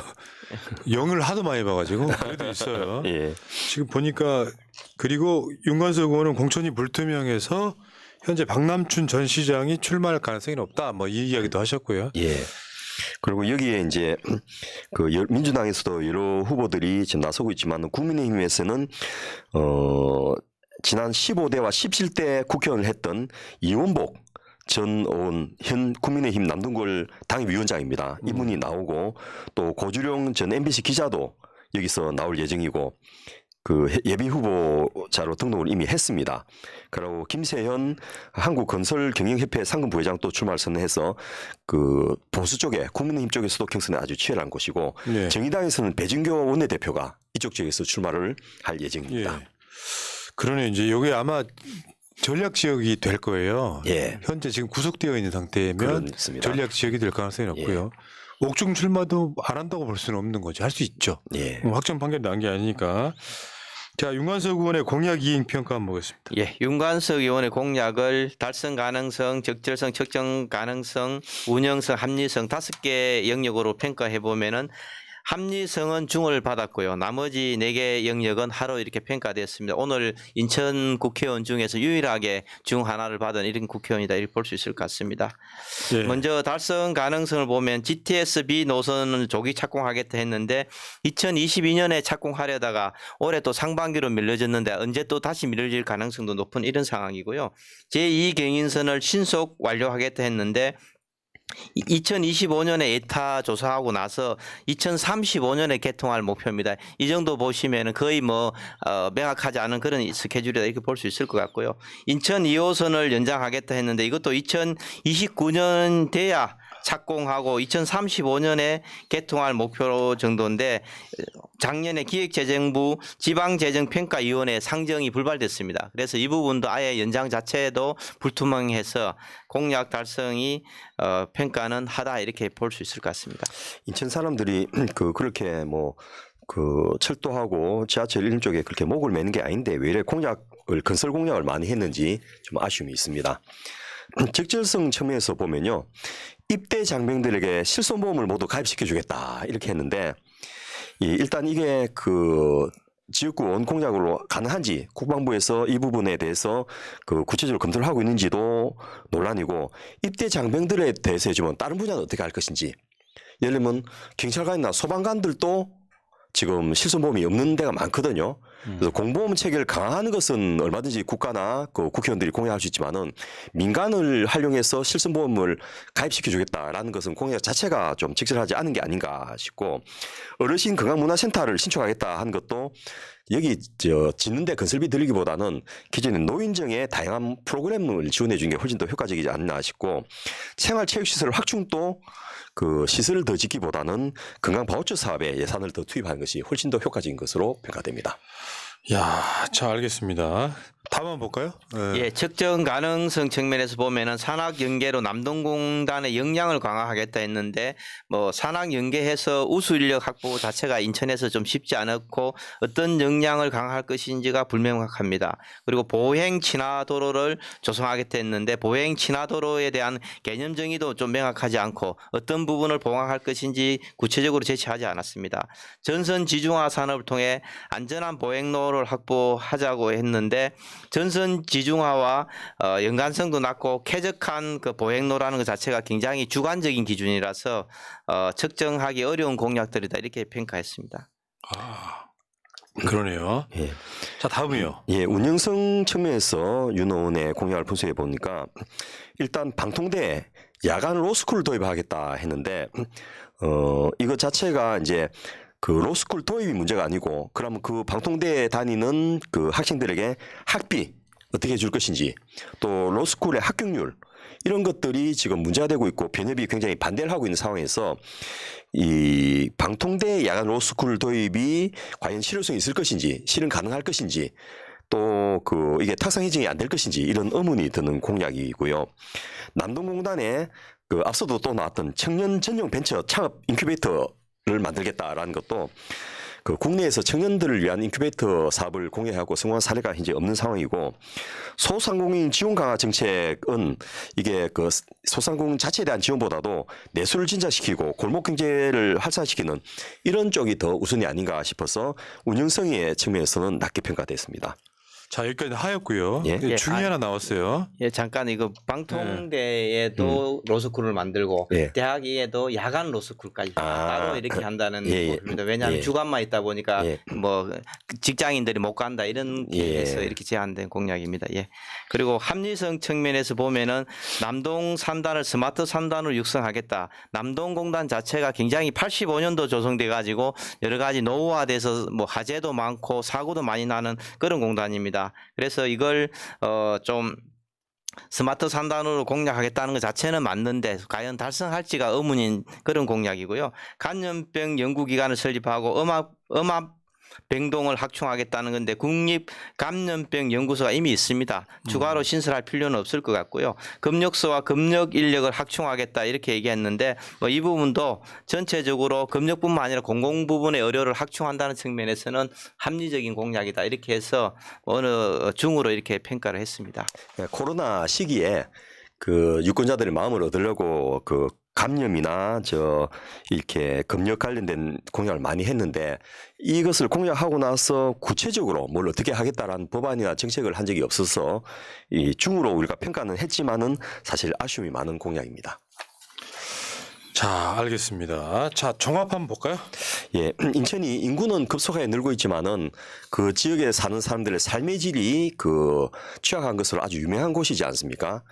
0을 하도 많이 봐가지고 그래도 있어요. 예. 지금 보니까 그리고 윤관석 의원은 공천이 불투명해서 현재 박남춘 전 시장이 출마할 가능성이 높다. 뭐 이 이야기도 하셨고요. 예. 그리고 여기에 이제 그 민주당에서도 여러 후보들이 지금 나서고 있지만 국민의힘에서는 지난 15대와 17대 국회의원을 했던 이원복 전 의원 현 국민의힘 남동구 당협위원장입니다. 이분이 나오고 또 고주룡 전 MBC 기자도 여기서 나올 예정이고 그 예비 후보자로 등록을 이미 했습니다. 그리고 김세현 한국건설경영협회 상금 부회장도 출마를 선언해서 그 보수 쪽에 국민의힘 쪽에서도 경선에 아주 치열한 곳이고 네. 정의당에서는 배진교 원내대표가 이쪽 지역에서 출마를 할 예정입니다. 예. 그러네 이제 여기 아마 전략 지역이 될 거예요. 예. 현재 지금 구속되어 있는 상태면 그렇습니다. 전략 지역이 될 가능성이 높고요. 옥중 출마도 안 한다고 볼 수는 없는 거죠. 할 수 있죠. 예. 확정 판결 난 게 아니니까. 자, 윤관석 의원의 공약 이행 평가 한번 보겠습니다. 예, 윤관석 의원의 공약을 달성 가능성, 적절성, 측정 가능성, 운영성, 합리성 5개 영역으로 평가해 보면은 합리성은 중을 받았고요. 나머지 4개 영역은 하로 이렇게 평가됐습니다. 오늘 인천 국회의원 중에서 유일하게 중 하나를 받은 이런 국회의원이다 이렇게 볼 수 있을 것 같습니다. 예. 먼저 달성 가능성을 보면 GTS-B 노선을 조기 착공하겠다 했는데 2022년에 착공하려다가 올해 또 상반기로 밀려졌는데 언제 또 다시 밀려질 가능성도 높은 이런 상황이고요. 제2경인선을 신속 완료하겠다 했는데 2025년에 에타 조사하고 나서 2035년에 개통할 목표입니다. 이 정도 보시면 거의 명확하지 않은 그런 스케줄이다 이렇게 볼 수 있을 것 같고요. 인천 2호선을 연장하겠다 했는데 이것도 2029년 돼야 착공하고 2035년에 개통할 목표 정도인데 작년에 기획재정부 지방재정평가위원회 상정이 불발됐습니다. 그래서 이 부분도 아예 연장 자체도 불투명해서 공약 달성이 평가는 하다 이렇게 볼 수 있을 것 같습니다. 인천 사람들이 그렇게 철도하고 지하철 이런 쪽에 그렇게 목을 매는 게 아닌데 왜 이래 건설 공약을 많이 했는지 좀 아쉬움이 있습니다. 적절성 측면에서 보면요. 입대 장병들에게 실손보험을 모두 가입시켜 주겠다 이렇게 했는데 일단 이게 그 지역구 원 공약으로 가능한지 국방부에서 이 부분에 대해서 그 구체적으로 검토를 하고 있는지도 논란이고 입대 장병들에 대해서 해주면 다른 분야는 어떻게 할 것인지 예를 들면 경찰관이나 소방관들도 지금 실손보험이 없는 데가 많거든요. 그래서 공보험 체계를 강화하는 것은 얼마든지 국가나 그 국회의원들이 공약할 수 있지만은 민간을 활용해서 실손보험을 가입시켜 주겠다라는 것은 공약 자체가 좀 적절하지 않은 게 아닌가 싶고 어르신 건강문화센터를 신축하겠다 하는 것도 여기 짓는데 건설비 들이기보다는 기존의 노인정에 다양한 프로그램을 지원해 주는 게 훨씬 더 효과적이지 않나 싶고 생활체육시설 확충도 그 시설을 더 짓기보다는 건강 바우처 사업에 예산을 더 투입하는 것이 훨씬 더 효과적인 것으로 평가됩니다. 야, 자 알겠습니다. 다음 한번 볼까요? 예, 측정 가능성 측면에서 보면은 산학 연계로 남동공단의 역량을 강화하겠다 했는데 뭐 산학 연계해서 우수 인력 확보 자체가 인천에서 좀 쉽지 않았고 어떤 역량을 강화할 것인지가 불명확합니다. 그리고 보행 친화도로를 조성하겠다 했는데 보행 친화도로에 대한 개념 정의도 좀 명확하지 않고 어떤 부분을 보강할 것인지 구체적으로 제시하지 않았습니다. 전선 지중화 산업을 통해 안전한 보행로를 확보하자고 했는데 전선 지중화와 연관성도 낮고 쾌적한 그 보행로라는 것 자체가 굉장히 주관적인 기준이라서 측정하기 어려운 공약들이다 이렇게 평가했습니다. 아, 그러네요. 예. 자 다음이요. 예, 운영성 측면에서 윤 의원의 공약을 분석해 보니까 일단 방통대 야간 로스쿨 도입하겠다 했는데 이거 자체가 이제 그 로스쿨 도입이 문제가 아니고 그러면 그 방통대에 다니는 그 학생들에게 학비 어떻게 줄 것인지 또 로스쿨의 합격률 이런 것들이 지금 문제가 되고 있고 변협이 굉장히 반대를 하고 있는 상황에서 이 방통대 야간 로스쿨 도입이 과연 실효성이 있을 것인지 실현 가능할 것인지 또 그 이게 탁상 해증이 안 될 것인지 이런 의문이 드는 공약이고요. 남동공단에 그 앞서도 또 나왔던 청년 전용 벤처 창업 인큐베이터를 만들겠다라는 것도 그 국내에서 청년들을 위한 인큐베이터 사업을 공개하고 성공한 사례가 현재 없는 상황이고 소상공인 지원 강화 정책은 이게 그 소상공인 자체에 대한 지원보다도 내수를 진작시키고 골목 경제를 활성화시키는 이런 쪽이 더 우선이 아닌가 싶어서 운영성의 측면에서는 낮게 평가됐습니다. 자 여기까지 하였고요. 예. 예, 중이 하나 나왔어요. 예, 잠깐 이거 방통대에도 로스쿨을 만들고 예. 대학에도 야간 로스쿨까지 따로 이렇게 한다는 예, 예. 겁니다. 왜냐하면 예. 주간만 있다 보니까 예. 뭐 직장인들이 못 간다 이런 예. 계획에서 이렇게 제안된 공약입니다. 예. 그리고 합리성 측면에서 보면은 남동 3단을 스마트 3단으로 육성하겠다. 남동공단 자체가 굉장히 85년도 조성돼 가지고 여러 가지 노후화돼서 뭐 화재도 많고 사고도 많이 나는 그런 공단입니다. 그래서 이걸 좀 스마트 3단으로 공략하겠다는 것 자체는 맞는데 과연 달성할지가 의문인 그런 공약이고요. 간염병 연구기관을 설립하고 음압병동을 확충하겠다는 건데 국립감염병 연구소가 이미 있습니다. 추가로 신설할 필요는 없을 것 같고요. 검역소와 검역 인력을 확충하겠다 이렇게 얘기했는데 뭐 이 부분도 전체적으로 검역뿐만 아니라 공공 부분의 의료를 확충한다는 측면에서는 합리적인 공약이다 이렇게 해서 어느 중으로 이렇게 평가를 했습니다. 코로나 시기에 그 유권자들의 마음을 얻으려고 그 감염이나 이렇게 검역 관련된 공약을 많이 했는데 이것을 공약하고 나서 구체적으로 뭘 어떻게 하겠다라는 법안이나 정책을 한 적이 없어서 이 중으로 우리가 평가는 했지만은 사실 아쉬움이 많은 공약입니다. 자 알겠습니다. 자 종합 한번 볼까요? 예, 인천이 인구는 급속하게 늘고 있지만은 그 지역에 사는 사람들의 삶의 질이 그 취약한 것으로 아주 유명한 곳이지 않습니까?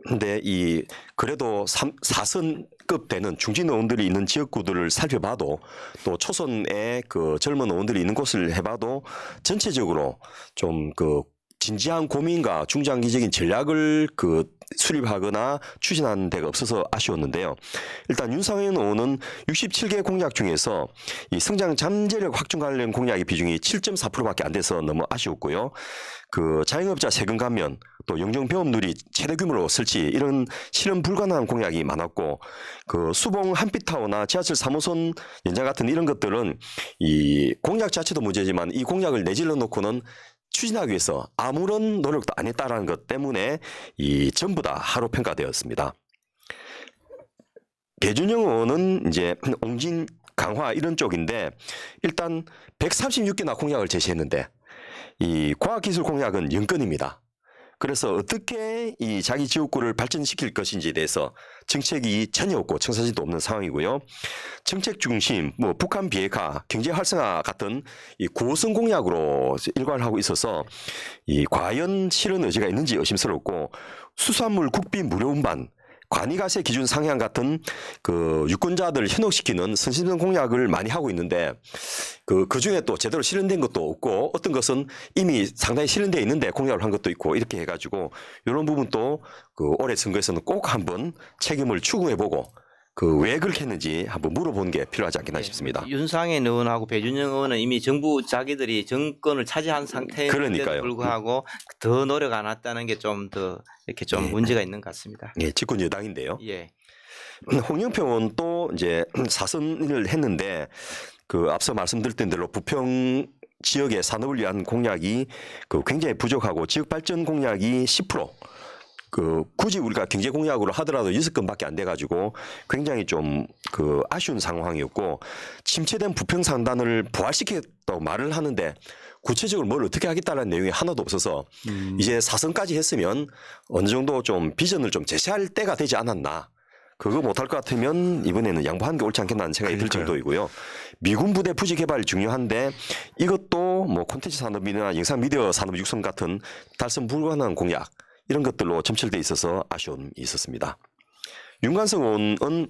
근데 이 그래도 4선급 되는 중진 의원들이 있는 지역구들을 살펴봐도 또 초선의 그 젊은 의원들이 있는 곳을 해봐도 전체적으로 좀 그 진지한 고민과 중장기적인 전략을 그 수립하거나 추진하는 데가 없어서 아쉬웠는데요. 일단 윤상현 의원은 67개 공약 중에서 이 성장 잠재력 확충 관련 공약의 비중이 7.4%밖에 안 돼서 너무 아쉬웠고요. 그 자영업자 세금 감면 또 영종병업 누리 최대 규모로 설치 이런 실현 불가능한 공약이 많았고 그 수봉 한빛타워나 지하철 3호선 연장 같은 이런 것들은 이 공약 자체도 문제지만 이 공약을 내질러 놓고는 추진하기 위해서 아무런 노력도 안 했다라는 것 때문에 이 전부 다 하로 평가되었습니다. 배준영 의원은 이제 옹진 강화 이런 쪽인데 일단 136개나 공약을 제시했는데 이 과학기술 공약은 0건입니다. 그래서 어떻게 이 자기 지역구를 발전시킬 것인지에 대해서 정책이 전혀 없고 청사진도 없는 상황이고요. 정책 중심, 뭐 북한 비핵화, 경제 활성화 같은 이 고성 공약으로 일관을 하고 있어서 이 과연 실현 의지가 있는지 의심스럽고 수산물 국비 무료 운반, 관이가세 기준 상향 같은 그 유권자들을 현혹시키는 선심성 공약을 많이 하고 있는데 그 중에 또 제대로 실현된 것도 없고 어떤 것은 이미 상당히 실현되어 있는데 공약을 한 것도 있고 이렇게 해가지고 이런 부분도 그 올해 선거에서는 꼭 한번 책임을 추궁해보고 그 왜 그렇게 했는지 한번 물어보는 게 필요하지 않겠나 싶습니다. 윤상현 의원하고 배준영 의원은 이미 정부 자기들이 정권을 차지한 상태인데도 그러니까요. 불구하고 더 노력 안 했다는 게 좀 더 이렇게 좀 예. 문제가 있는 것 같습니다. 예, 집권 여당인데요. 예. 홍영표 의원도 이제 사선을 했는데 그 앞서 말씀드렸던 대로 부평 지역의 산업을 위한 공약이 그 굉장히 부족하고 지역 발전 공약이 10%. 그 굳이 우리가 경제 공약으로 하더라도 6건밖에 안 돼 가지고 굉장히 좀 그 아쉬운 상황이었고 침체된 부평 상단을 부활시키겠다고 말을 하는데 구체적으로 뭘 어떻게 하겠다는 내용이 하나도 없어서 이제 사선까지 했으면 어느 정도 좀 비전을 좀 제시할 때가 되지 않았나. 그거 못할 것 같으면 이번에는 양보하는 게 옳지 않겠나는 생각이 들 그러니까요. 정도이고요. 미군 부대 부지 개발이 중요한데 이것도 뭐 콘텐츠 산업이나 영상 미디어 산업 육성 같은 달성 불가능한 공약 이런 것들로 점철돼 있어서 아쉬움이 있었습니다. 윤관석 의원은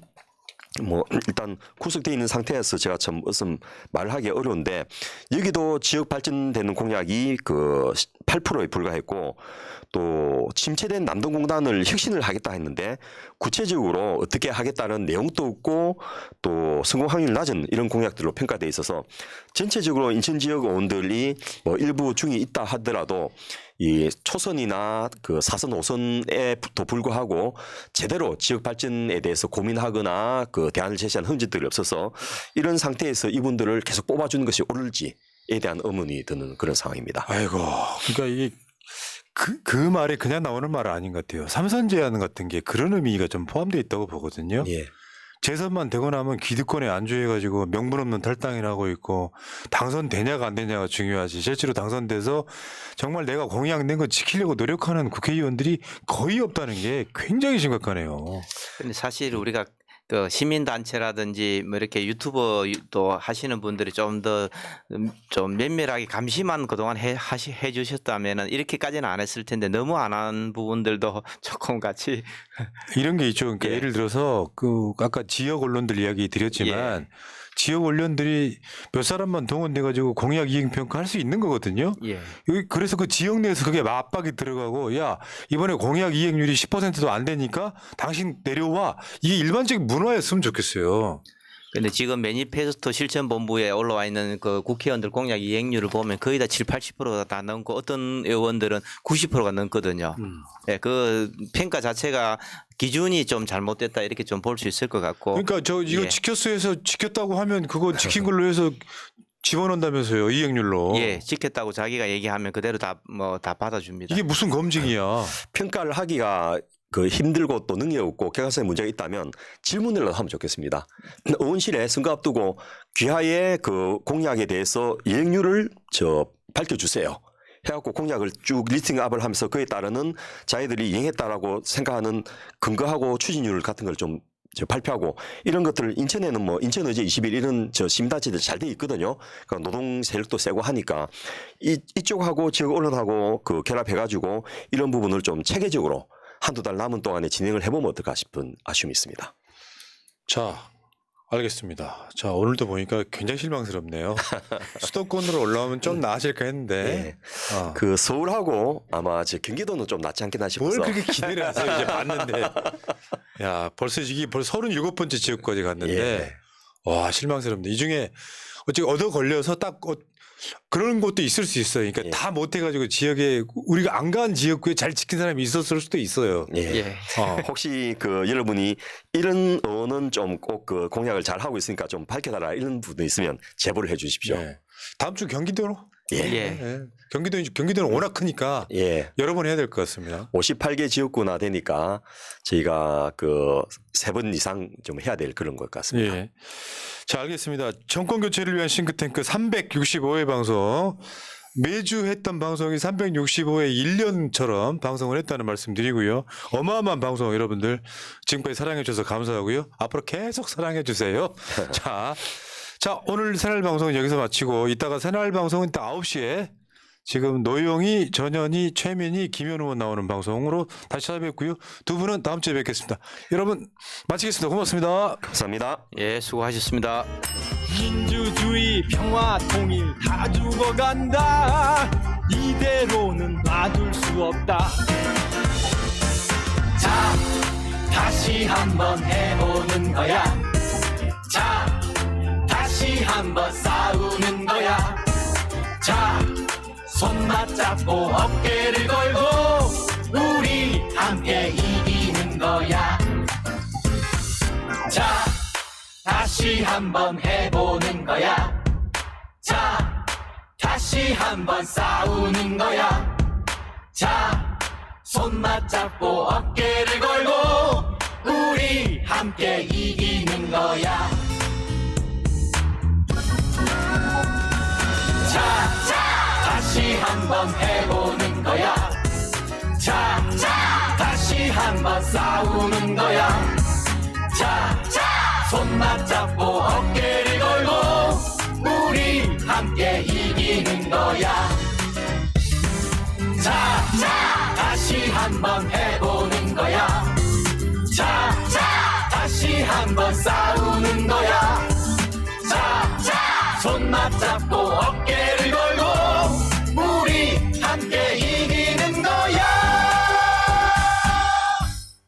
뭐 일단 구속돼 있는 상태에서 제가 참 무슨 말을 하기 어려운데 여기도 지역 발전되는 공약이 그 8%에 불과했고 또 침체된 남동공단을 혁신을 하겠다 했는데 구체적으로 어떻게 하겠다는 내용도 없고 또 성공 확률 낮은 이런 공약들로 평가돼 있어서 전체적으로 인천 지역 의원들이 뭐 일부 중이 있다 하더라도 이 초선이나 그 4선 5선에도 불구하고 제대로 지역 발전에 대해서 고민하거나 그 대안을 제시한 흔적들이 없어서 이런 상태에서 이분들을 계속 뽑아주는 것이 옳을지에 대한 의문이 드는 그런 상황입니다. 아이고, 그러니까 이게 그 말이 그냥 나오는 말은 아닌 것 같아요. 삼선 제한 같은 게 그런 의미가 좀 포함되어 있다고 보거든요. 예. 재선만 되고 나면 기득권에 안주해가지고 명분 없는 탈당이라고 있고 당선되냐가 안 되냐가 중요하지. 실제로 당선돼서 정말 내가 공약낸 거 지키려고 노력하는 국회의원들이 거의 없다는 게 굉장히 심각하네요. 근데 사실 우리가 그 시민단체라든지 뭐 이렇게 유튜버도 하시는 분들이 좀 더 좀 면밀하게 감시만 그동안 해 주셨다면은 이렇게까지는 안 했을 텐데 너무 안 한 부분들도 조금 이런 게 있죠. 그러니까 예. 예를 들어서 그 아까 지역 언론들 이야기 드렸지만 지역 언론들이 몇 사람만 동원돼가지고 공약 이행 평가할 수 있는 거거든요. 예. 여기 그래서 그 지역 내에서 그게 압박이 들어가고 야 이번에 공약 이행률이 10%도 안 되니까 당신 내려와 이게 일반적인 문화였으면 좋겠어요. 근데 지금 매니페스토 실천본부에 올라와 있는 그 국회의원들 공약 이행률을 보면 거의 다 7, 80%가 다 넘고 어떤 의원들은 90%가 넘거든요. 예, 그 평가 자체가 기준이 좀 잘못됐다 이렇게 좀 볼 수 있을 것 같고. 그러니까 저 이거 예. 지켰어 해서 지켰다고 하면 그거 지킨 걸로 해서 집어넣는다면서요 이행률로. 예, 지켰다고 자기가 얘기하면 그대로 다 받아줍니다. 이게 무슨 검증이야. 평가를 하기가 그 힘들고 또 능력 없고 객관성에 문제가 있다면 질문을 하면 좋겠습니다. 의원실에 선거 앞두고 귀하의 그 공약에 대해서 이행률을 밝혀주세요. 해갖고 공약을 쭉 리스팅업을 하면서 그에 따르는 자기들이 이행했다라고 생각하는 근거하고 추진율 같은 걸 좀 발표하고 이런 것들을 인천에는 뭐 인천의제 21 이런 시민단체들 잘 돼 있거든요. 그러니까 노동 세력도 세고 하니까 이쪽하고 지역 언론하고 그 결합해가지고 이런 부분을 좀 체계적으로 한두 달 남은 동안에 진행을 해보면 어떨까 싶은 아쉬움이 있습니다. 자, 알겠습니다. 자, 오늘도 보니까 굉장히 실망스럽네요. 수도권으로 올라오면 좀 나아질까 했는데. 어. 그 서울하고 아마 경기도는 좀 낫지 않겠나 싶어서. 뭘 그렇게 기대를 하세요? 이제 봤는데. 야, 벌써 이게 벌써 37번째 지역까지 갔는데. 예. 와, 실망스럽네. 이 중에 어찌 얻어 걸려서 딱 그런 것도 있을 수 있어요. 그러니까 예. 다 못해가지고 지역에 우리가 안 간 지역구에 잘 지킨 사람이 있었을 수도 있어요. 예. 예. 혹시 그 여러분이 이런 의원은 좀 꼭 그 공약을 잘 하고 있으니까 좀 밝혀달라 이런 부분도 있으면 제보를 해 주십시오. 네. 다음 주 경기도로. 예. 예. 예. 경기도는 워낙 크니까 예. 여러 번 해야 될 것 같습니다. 58개 지역구나 되니까 저희가 그 3번 이상 좀 해야 될 그런 것 같습니다. 예. 자, 알겠습니다. 정권 교체를 위한 싱크탱크 365회 방송. 매주 했던 방송이 365회 1년처럼 방송을 했다는 말씀 드리고요. 어마어마한 방송 여러분들 지금까지 사랑해 주셔서 감사하고요. 앞으로 계속 사랑해 주세요. 자, 오늘 새날 방송은 여기서 마치고 이따가 새날 방송은 이따 9시에 지금 노영희, 전현희, 최민희, 김현 의원 나오는 방송으로 다시 찾아뵙고요. 두 분은 다음 주에 뵙겠습니다. 여러분 마치겠습니다. 고맙습니다. 감사합니다. 예, 수고하셨습니다. 민주주의 평화 통일 다 죽어간다 이대로는 놔둘 수 없다 자 다시 한번 해보는 거야. 자, 다시 한번 싸우는 거야. 자, 손 맞잡고 어깨를 걸고 우리 함께 이기는 거야. 자, 다시 한번 해보는 거야. 자, 다시 한번 싸우는 거야. 자, 손 맞잡고 어깨를 걸고 우리 함께 이기는 거야. 자, 다시 한번 해보는 거야. 자, 다시 한번 싸우는 거야. 자, 손 맞잡고 어깨를 걸고 우리 함께 이기는 거야. 자, 다시 한번 해보는 거야. 자, 다시 한번 싸우는 거야. 자, 손 맞잡고 어깨를 걸고